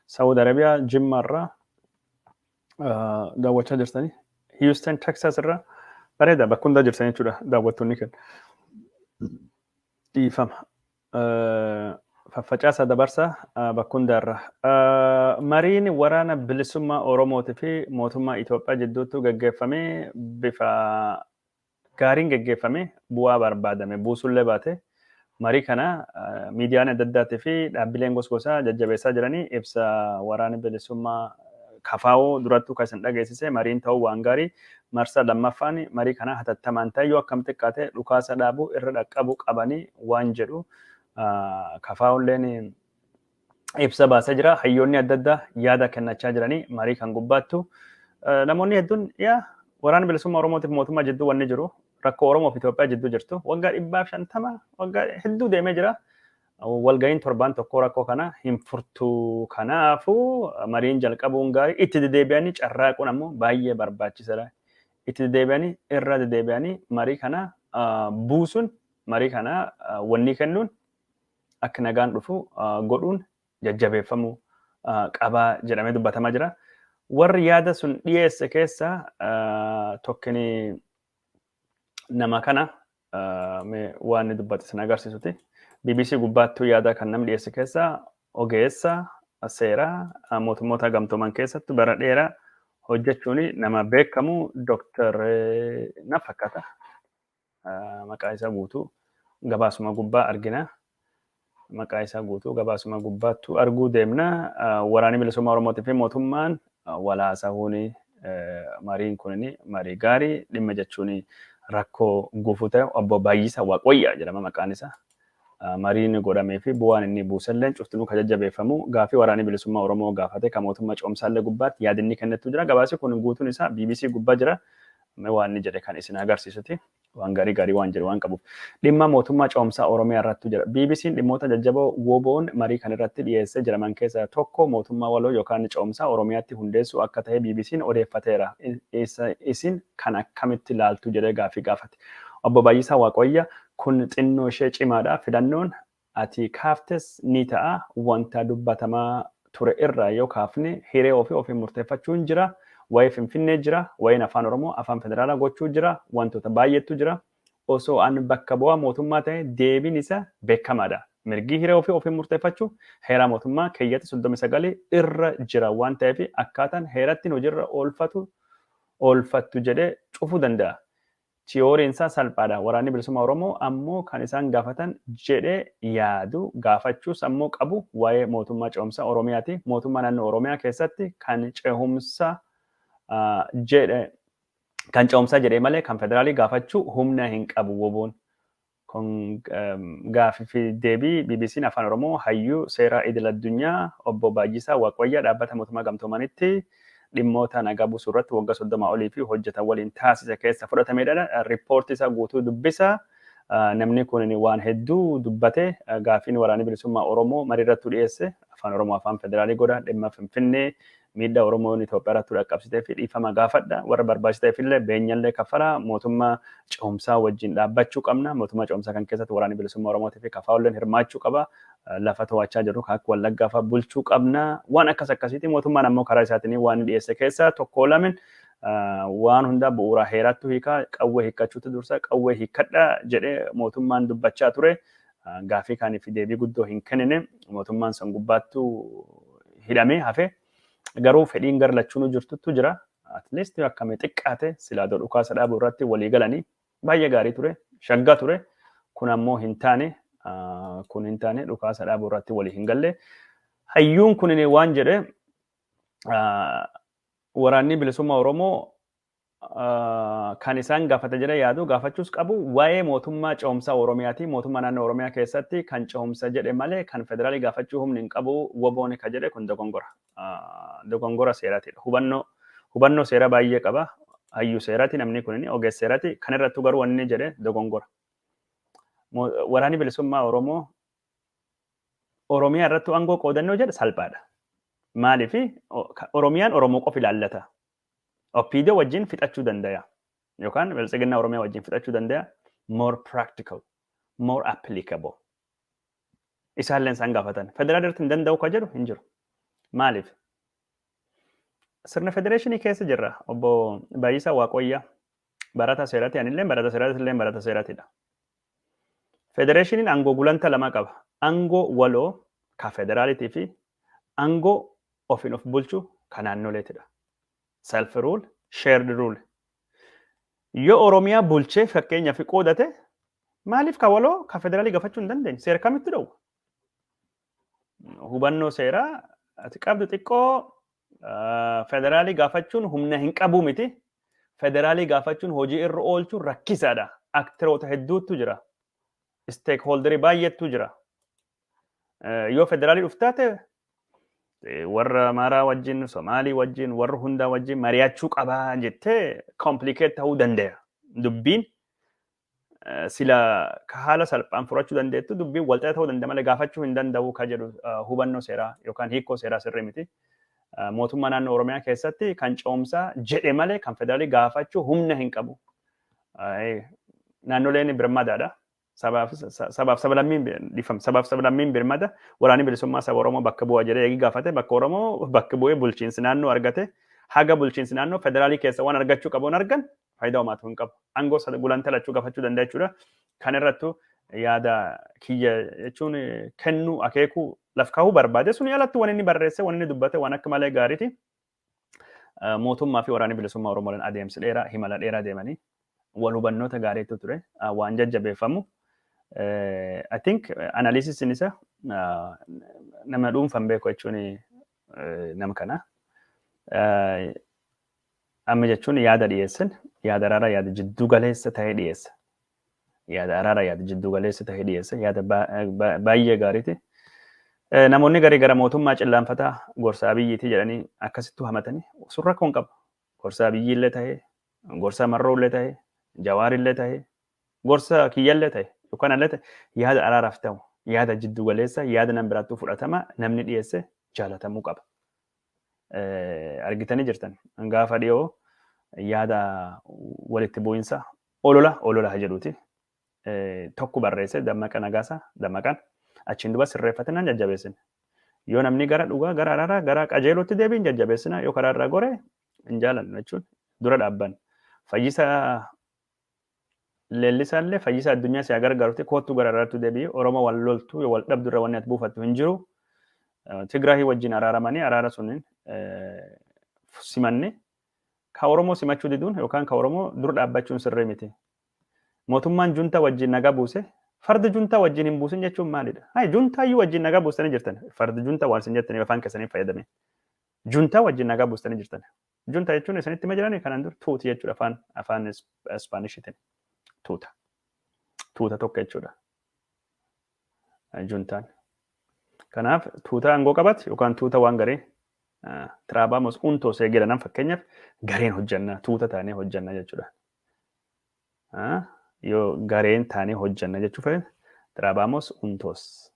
Saudi Arabia Jimmaarraa daawwachaa jirtanii Houston Texas irraa bareeda bakka hundaa jirtanii jechuudha daawwattoonni kenna. Dhiifama. Faffacaasaa dabarsa bakkuun darra. Mariin waraana bilisummaa Oromootii fi mootummaa Itoophiyaa jidduutti gaggeeffamee bifa gaariin gaggeeffame bu'aa barbaadame buusullee baate marii kana miidiyaan adda addaatii fi dhaabbileen gosgosaa jajjabeessaa jiranii ibsa waraana bilisummaa kafaa'oo durattuu kan isin dhageessise mariin ta'uu waan gaarii marsa lammaffaan marii kana hatattamaan ta'e yoo akkam xiqqaate dhukaasa dhaabuu irra dhaqqabuu qabanii waan jedhu kafaa'olleen ibsa baasee jira. Hayyoonni adda addaa yaada kennachaa jiranii marii kan gubbaattu namoonni hedduun waraana bilisummaa Oromootiif mootummaa jidduu wanni jiru rakkoo Oromoof Itoophiyaa jidduu jirtu waggaa 150 waggaa hedduu deemee jira. Walga'iin torbaan tokko rakkoo kana hin furtu. Kanaafuu mariin jalqabuun gaarii itti dedeebi'anii carraaquun ammoo baay'ee barbaachisaadha. Itti dedeebi'anii irra dedeebi'anii marii kana buusuun marii kana wanni kennuun akka nagaan dhufu godhuun jajjabeeffamuu qabaa jedhamee dubbatamaa jira. Warri yaada sun dhiyeesse keessa tokkini nama kana waan dubbate sana agarsiisuti. BBC gubbaattuu yaada kan namni dhiyeesse keessa ogeessa seeraa mootummoota gamtooman keessatti bara dheeraa hojjechuun nama beekamu Dr. na fakkaata. Maqaa isaa guutuu gabaasuma gubbaa argina. Maqaa isaa guutuu gabaasuma gubbaattuu arguu deemna. Waraanni bilisummaa Oromootii fi mootummaan walaasahuun mariin kun marii gaarii dhimma jechuun rakkoo guufuu ta'e obbo Baay'isaa Waaqwayyaa jedhama maqaan isaa. Mariin godhamee fi bu'aan inni buusalleen cuftinuu kan jajjabeeffamu gaafii waraanni bilisummaa Oromoo gaafate kan mootummaa coomsaallee gubbaatti yaadinni kennettu jira. Gabaasi kun guutuun isaa BBC gubbaa jira. Waan inni jedhe kan isin agarsiisuti. Waan gaarii waan jedhu waan qabuuf. Dhimma mootummaa coomsaa Oromiyaa irratti jira. BBC'n dhimmoota jajjaboo WBO'n marii kan irratti dhiyeessee jiraman keessaa tokko mootummaa waloo yookaan coomsaa Oromiyaatti hundeessuu akka ta'e BBC'n odeeffateera. Isin kan akkamitti ilaaltu jedhee gaafii gaafate. Obbo Baay'isaa Waaqwayyaa kun xinnoo ishee cimaadha. Filannoon ati kaaftes ni ta'a. Wanta dubbatamaa ture irraa yoo kaafne hiree ofii murteeffachuun jira. Waa'ee Finfinnee jira, waa'een afaan Oromoo, afaan federaalaa gochuu jira, wantoota baay'eetu jira. Osoo an bakka bu'aa mootummaa ta'e deebiin isaa beekamaadha. Mirgi hiree ofii murteeffachuu heeraa mootummaa keeyyata 39 irra jira waan ta'eef akkaataan heerattiin hojiirra oolfattu jedhee cufuu danda'a. Tiyooriin isaa salphaadha. Waraanni bilisummaa Oromoo ammoo kan isaan gaafatan jedhee yaadu gaafachuus ammoo qabu waa'ee mootummaa ce'umsaa Oromiyaati. Mootummaa naannoo Oromiyaa keessatti kan ce'umsaa kan ce'umsaa jedhee malee kan federaalii gaafachuu humna hin qabu WBO'n. Gaafii fi deebii BBC'n afaan Oromoo hayyuu seeraa idil addunyaa obbo Baay'isaa Waaqwayyaa dhaabbata mootummaa gamtoomanitti dhimmoota nagaa buusuu irratti waggaa 30 olii fi hojjetan waliin taasise keessa fudhatamedha. Riippoortii isaa guutuu dubbisa. Namni kun waan hedduu dubbate gaafiin waraanni bilisummaa Oromoo marii irratti dhiyeesse afaan Oromoo afaan federaalii godha dhimma Finfinnee miidhaa Oromoon Itoophiyaa irratti dhaqqabsitee fi dhiifama gaafadha. Warra barbaachiseef illee beenyallee kaffala mootummaa ce'umsaa wajjin dhaabbachuu qabna. Mootummaa ce'umsaa kan keessatti waraanni bilisummaa Oromootii fi kafaa'olleen hirmaachuu qaba. Lafa to'achaa jiru akka Wallaggaa fa'aa bulchuu qabna. Waan akkasiiti mootummaan ammoo karaa isaatiin waan dhiyeesse keessaa tokko lama waan hunda bu'uura heeraatti hiikaa qawwee hiikkachuutu dursa qawwee hiikkadha jedhee mootummaan dubbachaa ture. Gaafii kaanii fi deebii guddoo hin kennine mootummaan san gubbaattuu hidhamee hafe. Garuu fedhiin gara lachuun jirtutu jira. Atleast akkami xiqqaate silaa dhukaasa dhaabuu irratti walii galanii baay'ee gaarii ture. Shaggaa ture. Kun ammoo hin taane dhukaasa dhaabuu irratti walii hin galle. Hayyuun kun waan jedhe waraanni bilisummaa Oromoo kan isaan gaafate jedhe yaadu gaafachuus qabu waa'ee mootummaa ce'umsaa Oromiyaati. Mootummaa naannoo Oromiyaa keessatti kan ce'umsa jedhe malee kan federaalii gaafachuu humni hin qabu WBO'n ka jedhe kun dogongora. Dogongora seeraatidha. Hubannoo seeraa baay'ee qaba. Hayyuu seeraati namni kun ogeessa seeraati. Kan irrattu garuu wanni jedhe dogongora. Waraanni bilisummaa Oromoo Oromiyaa irratti aangoo qoodannoo jedhe salphaadha. Maaliif Oromiyaan Oromoo qofa ilaallata. Oppiidoo wajjin fixachuu danda'a. Yookaan biltsiginnaa Oromiyaa wajjin fixachuu danda'a. More practical, more applicable. Isaalleen isaan gaafatan. Federaal irratti hin danda'u ka jedhu hin jiru. Maaliif? Sirna federeeshinii keessa jirra. Obbo Baay'isaa Waaqwayyaa barata seeraati. Anillee barata seeraati illee barata seeraatidha. Federeeshiniin aangoo gulantaa lama qaba. Aangoo waloo ka federaalitii fi aangoo ofiin of bulchuu ka naannoleetidha. Self rule, shared rule. Yoo Oromiyaa bulchee fakkeenyaaf qoodate maaliif ka waloo ka federaalii gaafachuu hin dandeenye? Seera kamitti dhowwa? Hubannoo seeraa ati qabdu xiqqoo federaalii gaafachuun humna hin qabu miti. Federaalii gaafachuun hojii irra oolchuun rakkisaadha. Aktiroota hedduutu jira. Stakeholderii baay'eetu jira. Yoo federaalii dhuftaate warra Amaaraa wajjin, Somaalii wajjin, warra hundaa wajjin mari'achuu qabaa jettee complicated ta'uu danda'a. Dubbiin sila haala salphaan furachuu dandeettu dubbiin walxaxaa ta'uu danda'a malee gaafachuu hin danda'u ka jedhu hubannoo seeraa yookaan hiikoo seeraa sirrii miti. Mootummaa naannoo Oromiyaa keessatti kan ce'umsaa jedhe malee kan federaalii gaafachuu humna hin qabu. Naannoleen birmadaadha. Sabaaf sablammiin birmada waraanni bilisummaa saba Oromoo bakka bu'a jedhee eegi gaafate bakka Oromoo bakka bu'ee bulchiinsi naannoo argate haga bulchiinsi naannoo federaalii keessa waan argachuu qabuun argan faayidaa homaatu hin qabu. Aangoo gulantaa lachuu gaafachuu danda'a jechuudha. Kan irrattu yaada kiyya jechuun kennuu akeekuu laf kaa'uu barbaade sun alatti waan inni barreesse waan inni dubbate waan akka malee gaariiti. Mootummaa fi waraanni bilisummaa Oromoodhaan adeemsi dheeraa himala dheeraa deemanii wal hubannoota gaariitu ture waan jajjabeeffamu. I think analysis isa nama dhuunfaan beeku jechuun nama kana. Amma jechuun yaada dhiyeessan yaada araaraa yaada jiddu galeessa ta'ee dhiyeessa. Yaada araaraa yaada jiddu galeessa ta'ee dhiyeessa. Yaada baay'ee gaariiti. Namoonni garii gara mootummaa cillaanfataa gorsaa biyyiitii jedhanii akkasittuu hamatanii surra kun qaba. Gorsaa biyyiillee ta'ee, gorsaa marroollee ta'ee, jawaarillee ta'ee, gorsa kiyyallee ta'ee yookaan allee ta'ee yaada araaraaf ta'u, yaada jiddu galeessa, yaada nan biraattuu fudhatama namni dhiyeesse jaalatamuu qaba. Argitanii jirtan gaafa dhiyoo yaada walitti bu'iinsa olola jedhuuti. Tokko barreesse Dammaqa Nagaasaa Dammaqaan achiin duba sirreeffatinaan jajjabeessina. Yoo namni gara dhugaa gara araaraa gara qajeelootti deebiin jajjabeessina yoo karaa irraa goree hin jaalannu jechuun dura dhaabban. Fayyisaa leellisaallee fayyisaa addunyaa siyaa gargaarutti kootu gara araaraatti deebi'ee Oromoo wal loltuu yoo wal dhabdu irra wanni ati buufattu hin jiru. Tigraahii wajjin araaramanii araara suniin simanne ka Oromoo simachuu diduun yookaan ka Oromoo dura dhaabbachuun sirrii miti. Mootummaan junta wajjin nagaa buuse farda junta wajjin hin buusin jechuun maalidha? Junta iyyuu wajjin nagaa buustanii jirtan. Farda junta waan isin jettanii afaan keessanii fayyadame. Junta wajjin nagaa buustanii jirtan. Junta jechuun isinitti ma jirani kanaan dur tuuti jechuudha afaan Ispaanishiitiin. Tuuta tokko jechuudha. Juntaan. Kanaaf tuuta aangoo qabat yookaan tuuta waan garee Tiraabamos untoos eegalanan fakkeenyaaf gareen hojjanna tuuta taanee hojjanna jechuudha. Yoo gareen taanee hojjanna jechuu fayyada Tiraabamos untoos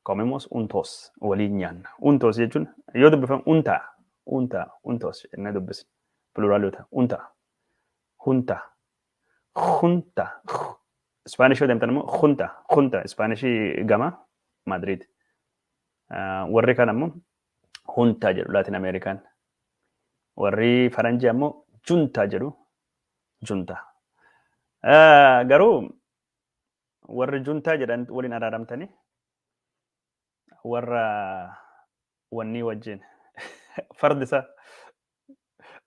Comemos untoos waliin nyaanna. Untoos jechuun yoo dubbifamu untoos jennee dubbisna. Pluraalota hunta Ispaanishii deemtan immoo junta Ispaanishii gama Madrid. Warri kan ammoo hunta jedhu Laatin Ameerikaan. Warri Faranjii ammoo junta jedhu junta. Garuu warri junta jedhan waliin araaramtanii warra wannii wajjin fardisa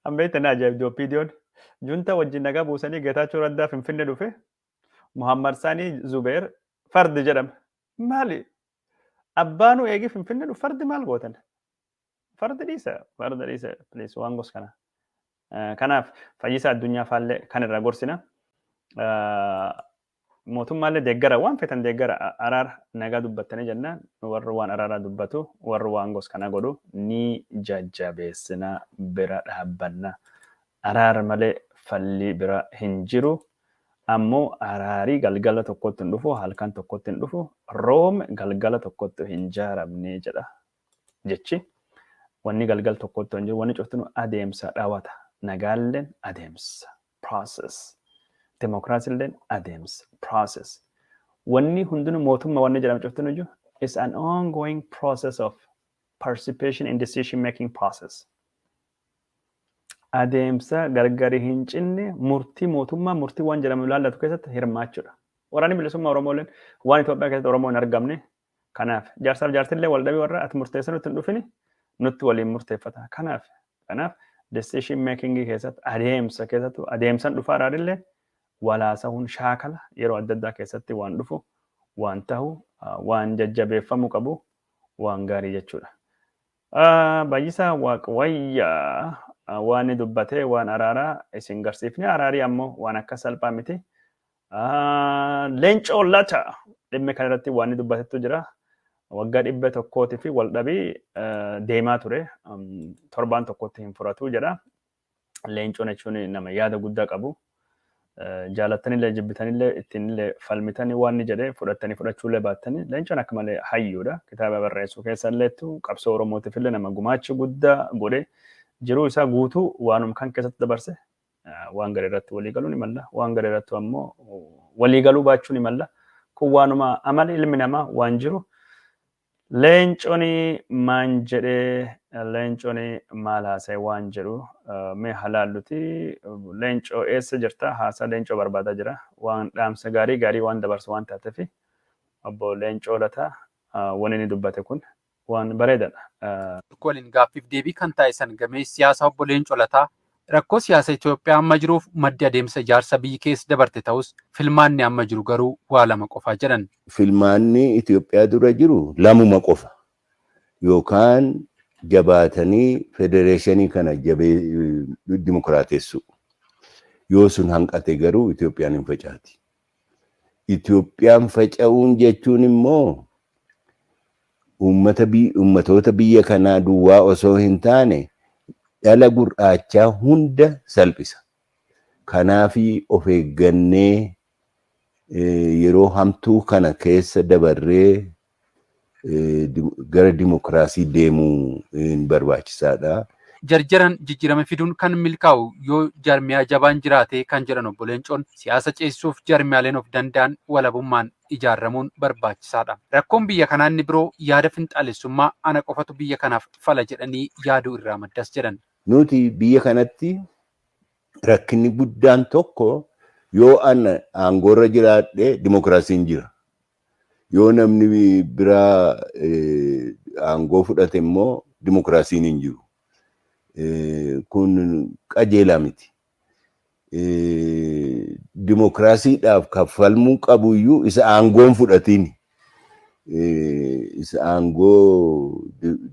ambeetana ajaa'ibduu opiidiyoon junta wajjin nagaa buusanii Geetaachoo Raddaa Finfinnee dhufe Muhammad Saanii Zubeer fardi jedhama. Maali? Abbaanu eegi Finfinnee dhufe fardi maal gootan? Fardi dhiisa please waan gos kana. Kanaaf fayyisaa addunyaa faallee kan irraa gorsina. Mootummaallee deeggara waan feetan deeggara araara nagaa dubbattanii jennaan warri waan araaraa dubbatu warri waan gos kana godhu ni jajjabeessina bira dhaabbanna. Araara malee falli bira hin jiru. Ammoo araarii galgala tokkotti hin dhufu halkan tokkotti hin dhufu roome galgala tokkotti hin jaaramne jedha jechi. Wanni galgal tokkotti hin jiru wanni cuftinu adeemsa dhaawata. Nagaalleen adeemsa process. Demokiraasiilleen adeemsa process. Wanni hundinuu mootummaa wanni jedhamu cuftinu jiru is an ongoing process of participation in decision making process. Adeemsa gargari hin cinne murtii mootummaa murtii waan jedhamu ilaallatu keessatti hirmaachuudha. waraanni bilisummaa Oromooleen waan Itoophiyaa keessatti Oromoo hin argamne kanaaf jaarsaaf jaartillee wal dhabii warra ati murteessan nutti hin dhufini nutti waliin murteeffata kanaaf decision making keessatti adeemsa keessattuu adeemsan dhufaa raadillee walaasa'uun shaakala yeroo adda addaa keessatti waan dhufu waan ta'u waan jajjabeeffamuu qabu waan gaarii jechuudha. Bayyisaa Waaqayyaa waan dubbatee waan araaraa isin garsiifne araarii ammoo waan akka salphaa miti. Leencoo Lataa dhimma kana irratti waan dubbatetu jira. Waggaa 100 fi waldhabii deemaa ture. Torbaan tokkotti hin furatu jedha. Leencoon jechuun nama yaada guddaa qabu. Jaalattanillee jibbitanillee ittiinillee falmitanii waan ni jedhee fudhatanii fudhachuullee baattanii leencoon akka malee hayyuudha. Kitaaba barreessuu keessalleettu qabsoo Oromootiifillee nama gumaacha guddaa godhe jiruu isaa guutuu waanuma kan keessatti dabarse waan gadi irratti walii galuu ni malla. Waan gadi irratti ammoo walii galuu baachuu ni malla. Kun waanuma amala ilmi namaa waan jiru. Leencoon maan jedhee leencoon maal haasa'e waan jedhu mee halaalluti leencoo eessa jirta haasaa leencoo barbaadaa jira waan dhaamsa gaarii waan dabarsu waan taateef obbo Leencoo Lataa waan inni dubbate kun waan bareedadha. Waliin gaaffiif deebii kan taasisan gamee siyaasaa obbo Leencoo Lataa rakkoo siyaasa Itoophiyaa amma jiruuf maddi adeemsa ijaarsa biyyi keessa dabarte ta'us filmaanni amma jiru garuu waa lama qofaa jedhan. Filmaanni Itoophiyaa dura jiru lamuma qofa yookaan jabaatanii federeeshinii kana jabee dimokiraatessu. Yoo sun hanqate garuu Itoophiyaan hin facaati. Itoophiyaan faca'uun jechuun immoo uummatoota biyya kanaa duwwaa osoo hin taane dhala gurraachaa hunda salphisa. Kanaaf of eeggannee yeroo hamtuu kana keessa dabarree gara dimokiraasii deemuu barbaachisaadha. Jarjaran jijjiirama fiduun kan milkaa'u yoo jarmiyaa jabaan jiraate kan jedhan obbo Leencoon siyaasa ceesisuuf jarmiyaaleen of danda'an walabummaan ijaaramuun barbaachisaadha. Rakkoon biyya kanaa inni biroo yaada finxaalessummaa ana qofatu biyya kanaaf fala jedhanii yaaduu irraa maddas jedhan. Nuti biyya kanatti rakkinni guddaan tokko yoo ana aangoorra jiraadhe dimokiraasiin jira. Yoo namni biraa aangoo fudhate immoo dimokiraasiin hin jiru. Kun qajeelaa miti. Dimokiraasiidhaaf kaffalmuu qabu iyyuu isa aangoon fudhatiin. Isa aangoo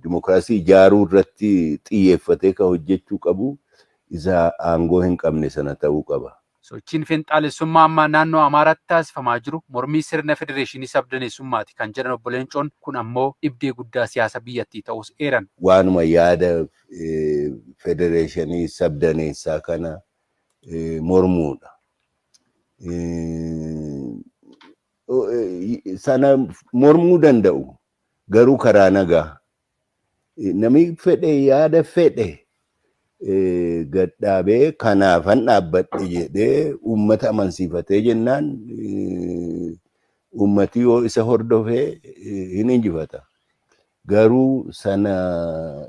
dimokiraasii ijaaruu irratti xiyyeeffatee kan hojjechuu qabu isa aangoo hin qabne sana ta'uu qaba. Sochiin finxaalessummaa amma naannoo Amaaraatti taasifamaa jiru mormii sirna federeeshinii sabdaneessummaati kan jedhan obbo Leencoon kun ammoo dhibdee guddaa siyaasa biyyattii ta'us eeran. Waanuma yaada federeeshinii sabdaneessaa kana mormuudha. Sana mormuu danda'u garuu karaa nagaa. Namni fedhe yaada fedhe gadhaabee kanaafan dhaabbadhe jedhee uummata amansiifatee jennaan uummati yoo isa hordofee hin injifata. Garuu sana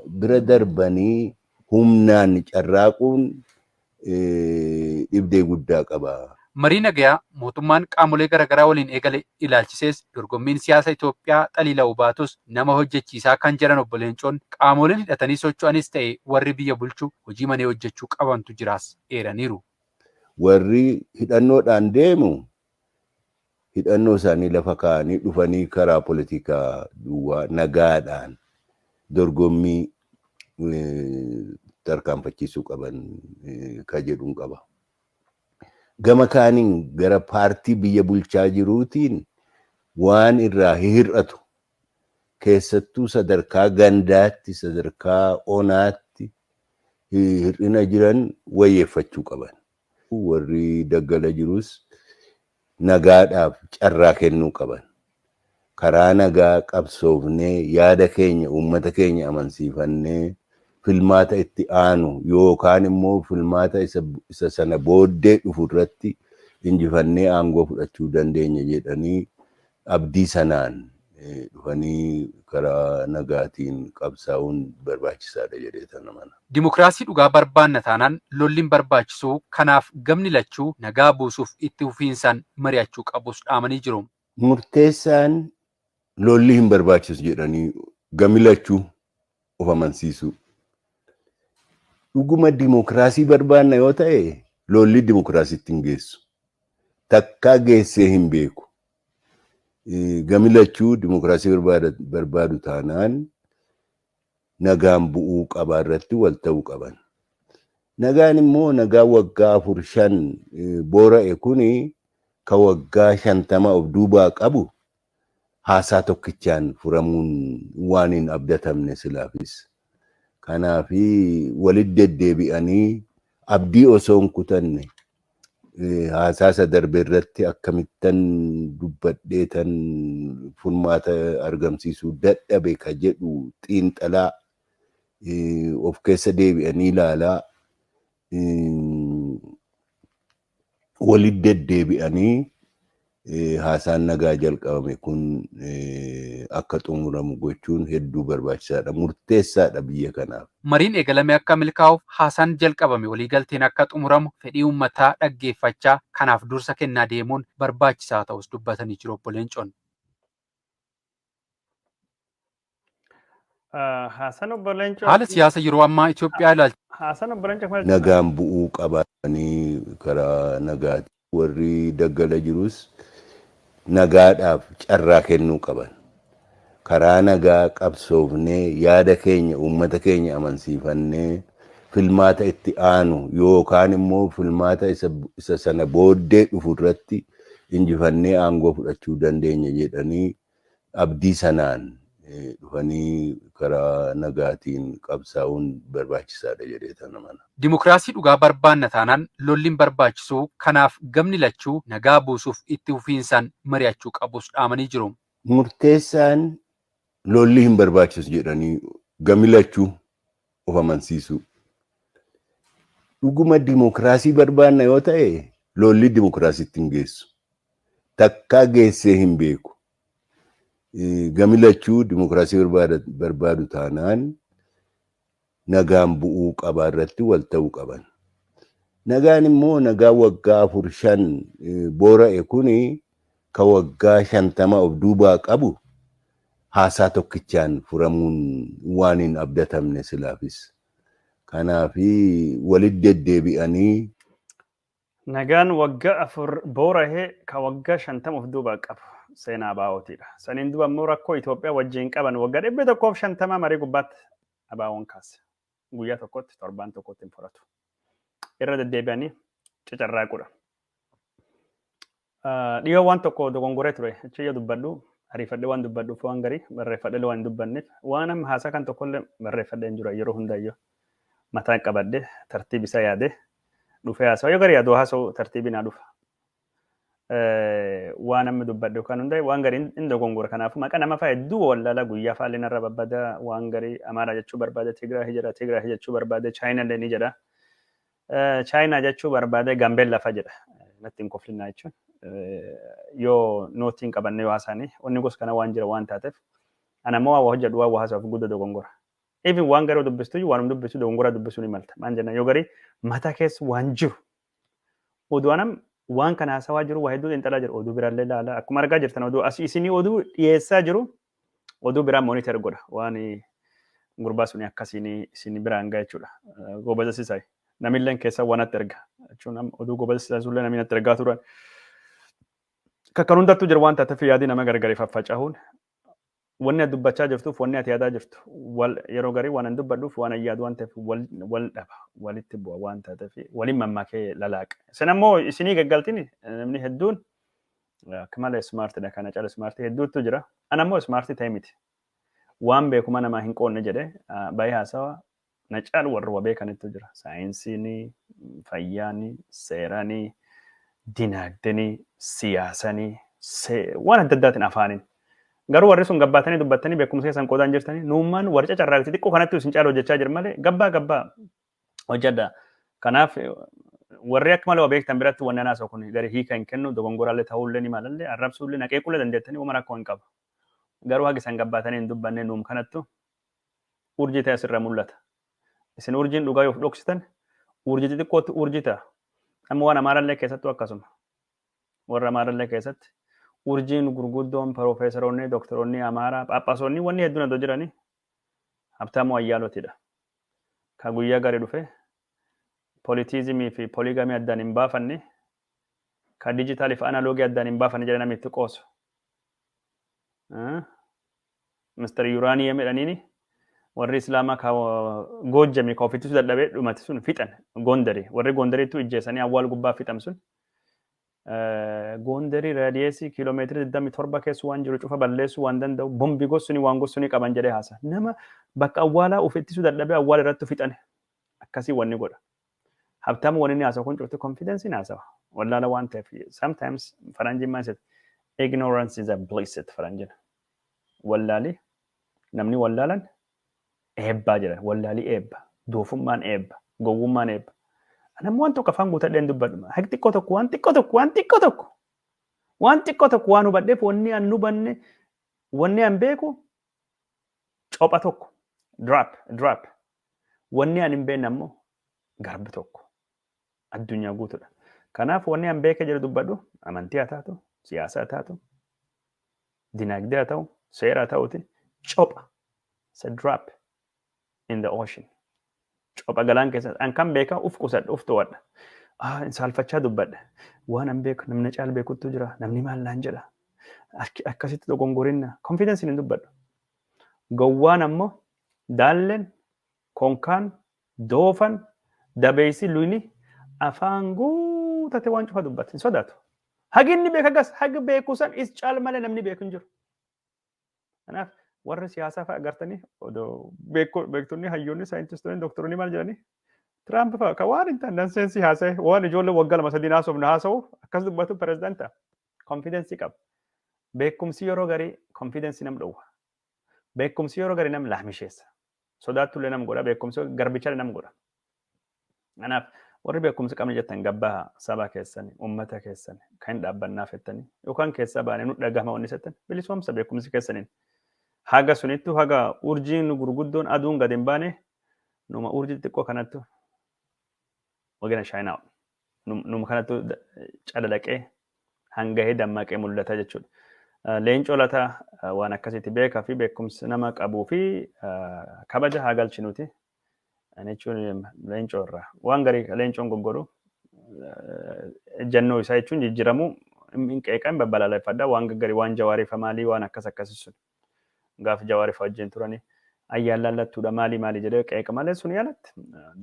bira darbanii humnaan carraaquun dhibdee guddaa qaba. Marii nagayaa mootummaan qaamolee garaagaraa waliin eegale ilaalchisees dorgommiin siyaasa Itoophiyaa xaliila'uu baatus nama hojjechiisaa kan jedhan obbo Leencoon qaamoleen hidhatanii socho'anis ta'e warri biyya bulchuu hojii manee hojjechuu qabantu jiraas eeraniiru. Warri hidhannoodhaan deemu hidhannoo isaanii lafa kaa'anii dhufanii karaa poolitikaa duwwaa nagaadhaan dorgommii tarkaanfachiisuu qaban ka jedhuun qaba. Gama kaaniin gara paartii biyya bulchaa jiruutiin waan irraa hir'atu keessattuu sadarkaa gandaatti sadarkaa onaatti hir'ina jiran wayyeeffachuu qaban. Warri daggala jirus nagaadhaaf carraa kennuu qaban. Karaa nagaa qabsoofnee yaada keenya uummata keenya amansiifannee filmaata itti aanu yookaan immoo filmaata isa sana booddee dhufu irratti injifannee aangoo fudhachuu dandeenya jedhanii abdii sanaan dhufanii karaa nagaatiin qabsaa'uun barbaachisaadha jedhee sana mana. Dimokiraasii dhugaa barbaanna taanaan lolliin barbaachisuu kanaaf gamni lachuu nagaa buusuuf itti fufiinsaan mari'achuu qabus dhaamanii jiru. Murteessaan lolli hin barbaachisu jedhanii gamni lachuu of amansiisu. Dhuguma dimokiraasii barbaanna yoo ta'e lolli dimokiraasiitti hin geessu. Takkaa geessee hin beeku. Gamni lachuu dimokiraasii barbaadu taanaan nagaan bu'uu qabaa irratti wal ta'uu qaban. Nagaan immoo nagaa waggaa 4-5 boora'e kuni ka waggaa 50 of duubaa qabu haasaa tokkichaan furamuun waan hin abdatamne silaafis. Kanaafi walitti deddeebi'anii abdii osoo hin kutanne haasaa darbe irratti akkamittan dubbadheetan furmaata argamsiisuu dadhabe ka jedhu xiinxalaa of keessa deebi'anii ilaalaa walitti deddeebi'anii haasaan nagaa jalqabame kun akka xumuramu gochuun hedduu barbaachisaadha. Murteessaadha biyya kanaaf. Mariin eegalame akka milkaa'uuf haasaan jalqabame waliigalteen akka xumuramu fedhii uummataa dhaggeeffachaa kanaaf dursa kennaa deemuun barbaachisaa ta'us dubbatanii jiru obbo Leencoon. Haala siyaasa yeroo ammaa Itoophiyaa ilaalcha. Nagaan bu'uu qabaanii karaa nagaati. Warri daggala jirus nagaadhaaf carraa kennuu qaban. Karaa nagaa qabsoofnee yaada keenya uummata keenya amansiifannee filmaata itti aanu yookaan immoo filmaata isa sana booddee dhufu irratti injifannee aangoo fudhachuu dandeenya jedhanii abdii sanaan dhufanii karaa nagaatiin qabsaa'uun barbaachisaadha jedhee sana mana. Dimokiraasii dhugaa barbaanna taanaan lolliin barbaachisuu kanaaf gamni lachuu nagaa buusuuf itti fufiinsaan mari'achuu qabus dhaamanii jiru. Murteessaan lolli hin barbaachisu jedhanii gamni lachuu of amansiisu. Dhuguma dimokiraasii barbaanna yoo ta'e lolli dimokiraasiitti hin geessu. Takkaa geessee hin beeku. Gamni lachuu dimokiraasii barbaadu taanaan nagaan bu'uu qabaa irratti wal ta'uu qaban. Nagaan immoo nagaa waggaa 4-5 boora'e kuni ka waggaa 50 of duubaa qabu haasaa tokkichaan furamuun waan hin abdatamne silaafis. Kanaafi walitti deddeebi'anii nagaan waggaa 4 boora'e ka waggaa 50 of duubaa qabu. Seenaa baa'ootiidha. Saniin duuba immoo rakkoo Itoophiyaa wajjin qaban waggaa 150 marii gubbaatti abaawoon kaase. Guyyaa tokkotti torbaan tokkotti hin furatu. Irra deddeebi'anii cacarraaquudha. Dhiyoo waan tokko dogongoree ture. Achi dubbadhu ariifadhee waan dubbadhuuf waan garii barreeffadhee waan dubbanneef waan amma haasaa kan tokkollee barreeffadhee hin jiru yeroo hundayyoo mataa qabadhee tartiib isaa yaadee dhufee haasa'u yoo garii yaaduu haasa'u tartiibii naa dhufa. Waan amma dubbadhu kan hundaa'e waan garii hin dogongora kanaaf maqaa nama fa'a hedduu wallala guyyaa faallee narra babbada waan garii Amaaraa jechuu barbaade Tigraay jedha Tigraay jechuu barbaade Chaayinaa illee ni jedha Chaayinaa jechuu barbaade Gaambeellaa fa'a jedha natti hin koflinaa jechuun yoo nootiin qabanne yoo haasaanii wanni gosa kana waan jira waan taateef ana ammoo waa hojjedhu waa haasaaf guddaa dogongora. Even waan garii dubbistu waan dubbistu dogongora dubbisuu ni malta maan jenna yoo garii mataa keessa waan jiru oduu anam waan kana haasawaa jiru waa hedduu xiinxalaa jiru oduu biraallee ilaala akkuma argaa jirtan oduu asii isinii oduu dhiyeessaa jiru oduu biraa moonitor godha waan gurbaa suni akkasiin isin biraan gaa jechuudha gobaza sisaay namilleen keessa waan atti erga jechuun oduu gobaza sisaay sullee namni atti ergaa turan kakkan hundattuu jiru waan taateef yaadii nama gargari faffaca'uun wanni ati dubbachaa jirtuuf wanni ati yaadaa jirtu yeroo garii waan an dubbadhuuf waan an yaadu waan ta'eef wal dhaba walitti bu'a waan taateef waliin mammaakee lalaaqa. Isin ammoo isinii gaggaltiin namni hedduun akka malee ismaartiidha kana caala ismaartii hedduutu jira. Ana ammoo ismaartii ta'e miti. Waan beekuma namaa hin qoonne jedhee baay'ee haasawaa na caalu warra beekanitu jira. Saayinsiin, fayyaan, seeraan, dinagdeen, siyaasaan waan adda addaatiin afaaniin. Garuu warri sun gabbaatanii dubbattanii beekumsa keessan qoodaan jirtanii nuummaan warra cacarraaqsi xiqqoo kanatti isin caalu hojjechaa jiru malee gabbaa hojjedha. Kanaaf warri akka malee beektan biratti wanni anaasoo kun gari hiika hin kennu dogongoraallee ta'uullee ni malallee arrabsuullee naqeequllee dandeettanii waan akka hin qabu. garuu hagi san gabbaatanii hin dubbanne nuum kanattu urjii ta'e asirra mul'ata. Isin urjiin dhugaa yoo dhoksitan urjii xixiqqootti urjii ta'a. Amma waan Amaarallee keessattuu akkasuma. Warra Amaarallee keessatti urjiin gurguddoon piroofeesaroonni, doktoroonni Amaaraa, Phaaphaasonni wanni hedduun iddoo jiranii Habtaamuu Ayyaalootidha. Ka guyyaa gari dhufe poolitiizimii fi pooligamii addaan hin baafanne ka dijitaalii fi analoogii addaan hin baafanne jedhanii namni itti qoosu. Mr. Yuraaniyem jedhaniini warri Islaamaa ka Goojjamii ka ofittisu dadhabee dhumate sun fixan Gondarii. Warri Gondariitu ijjeessanii awwaal gubbaa fixan sun. Gondarii raadiyeesii kiiloomeetirii 27 keessa waan jiru cufa balleessuu waan danda'u bombii gosuuni waan gosuuni qaban jedhee haasa. Nama bakka awwaalaa ofittisu dadhabee awwaal irratti fixan akkasii wanni godha. Habtaamuu wanni inni haasa'u kun cufti konfidensiin haasawa. Wallaala waan ta'eef sometimes faranjiin maal jedha ignorance is a blessed faranjiin. Wallaali namni wallaalan eebbaa jedhan wallaalii eebba doofummaan eebba gowwummaan eebba. Namni waan tokko afaan guutadheen dubbadhu. Haqi xiqqoo tokko waan xiqqoo tokko waan hubadheef wanni an hubanne wanni an beeku copha tokko drop wanni an hin beekne ammoo garbi tokko addunyaa guutuudha. Kanaaf wanni an beeke jedhu dubbadhu amantii haa taatu siyaasa haa taatu dinagdee haa ta'u seera haa ta'uti copha it's a drop in the ocean. Copha galaan keessa an kan beeka uf qusadha uf to'adha. Saalfachaa dubbadha. Waan an beeku namni caal beekuttu jira namni maal naan jedha. Akkasitti dogongorinna confidence hin dubbadhu. Gowwaan ammoo daalleen konkaan doofan dabeessi luyni afaan guutate waan cufa dubbata hin sodaatu. Hagi inni beeka gas hagi beeku san is caal malee namni beeku hin jiru. Kanaaf warri siyaasaa fa'a agartanii odoo beektonni hayyoonni saayintistoonni doktoroonni maal jedhanii Tiraamp fa'a ka waan hin taane seensi haasa'e waan ijoollee waggaa lama sadii haasofna haasa'u akkas dubbatu pirezidaanta konfidensii qaba. Beekumsi yeroo garii konfidensii nam dhowwa. Beekumsi yeroo garii nam laamisheessa. Sodaatullee nam godha beekumsi garbichaa nam godha. Kanaaf warri beekumsi qabni jettan gabbaa saba keessanii uummata keessanii kan dhaabbannaa fettanii yookaan keessaa baanee nu dhagahama wanni settan bilisoomsa beekumsi keessaniin. Haga sunittu haga urjiin gurguddoon aduun gad hin baane numa urjii xiqqoo kanattu wagana shaayinaa numa kanattu calalaqee hangahee dammaqee mul'ata jechuudha. Leencoo lataa waan akkasitti beekaa fi beekumsi nama qabuu fi kabaja haa galchinuuti. Jechuun leencoo irraa waan garii leencoon goggoru jannoo isaa jechuun jijjiiramuu hin qeeqan babbalaaleffadha waan gaggarii waan jawaariifa maalii waan akkasii gaaf jawaariifa wajjin turanii ayyaan laallattuudha maalii jedhee qeeqa malee sun yaalatti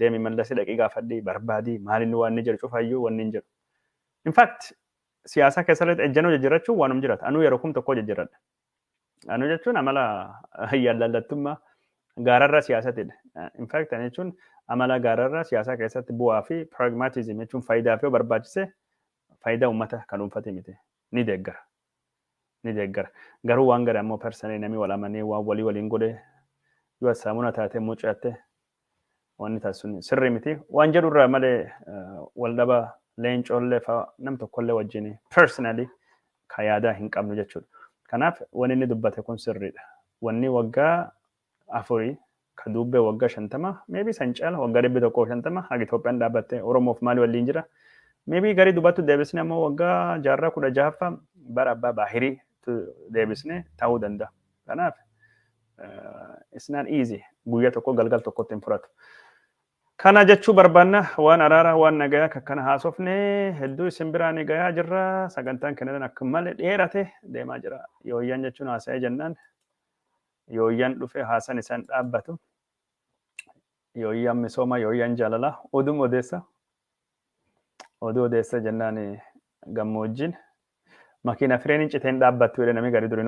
deemi mallasii dhaqii gaafadhii barbaadii maaliin waan inni jedhu cufaayyuu wanni hin jedhu. In fact siyaasa keessatti ejjennoo jijjiirrachuun waanum jiraata. Anuu yeroo kum tokko jijjiirradha. Anuu jechuun amala ayyaan laallattummaa gaararra siyaasatidha. In fact ani jechuun amala gaararra siyaasa keessatti bu'aa fi pragmatism jechuun faayidaa fi barbaachise faayidaa uummata kan dhuunfate miti ni deeggara. Garuu waan gada ammoo personii namni wal amanee waan waliin godhe yoo saamuna taatee mucaate wanni taasisuun sirrii miti. Waan jedhurraa malee wal dhaba leencoollee fa'a nam tokkollee wajjin personally ka yaadaa hin qabnu jechuudha. Kanaaf wanni inni dubbate kun sirriidha. Wanni waggaa afurii ka dubbee waggaa 50 maybe san caala waggaa 150 haga Itoophiyaan dhaabbattee Oromoof maali waliin jira. Maybe garii dubbattu deebisnee ammoo waggaa jaarraa 16ffaa bara abbaa baahirii deebisnee ta'uu danda'a. Kanaaf it's not easy guyyaa tokko galgal tokkotti hin furatu. Kana jechuu barbaanna waan araaraa waan nagayaa kakkana haasofnee hedduu isin biraan gayaa jirra sagantaan kennan akka malee dheerate deemaa jira. Yooyyaan jechuun haasa'ee jennaan yooyyaan dhufe haasan isaan dhaabbatu yooyyaan misooma yooyyaan jaalala oduu odeessa jennaan gammoojjiin makiina fireeniin citeen dhaabbattu jedhe namni gadi durii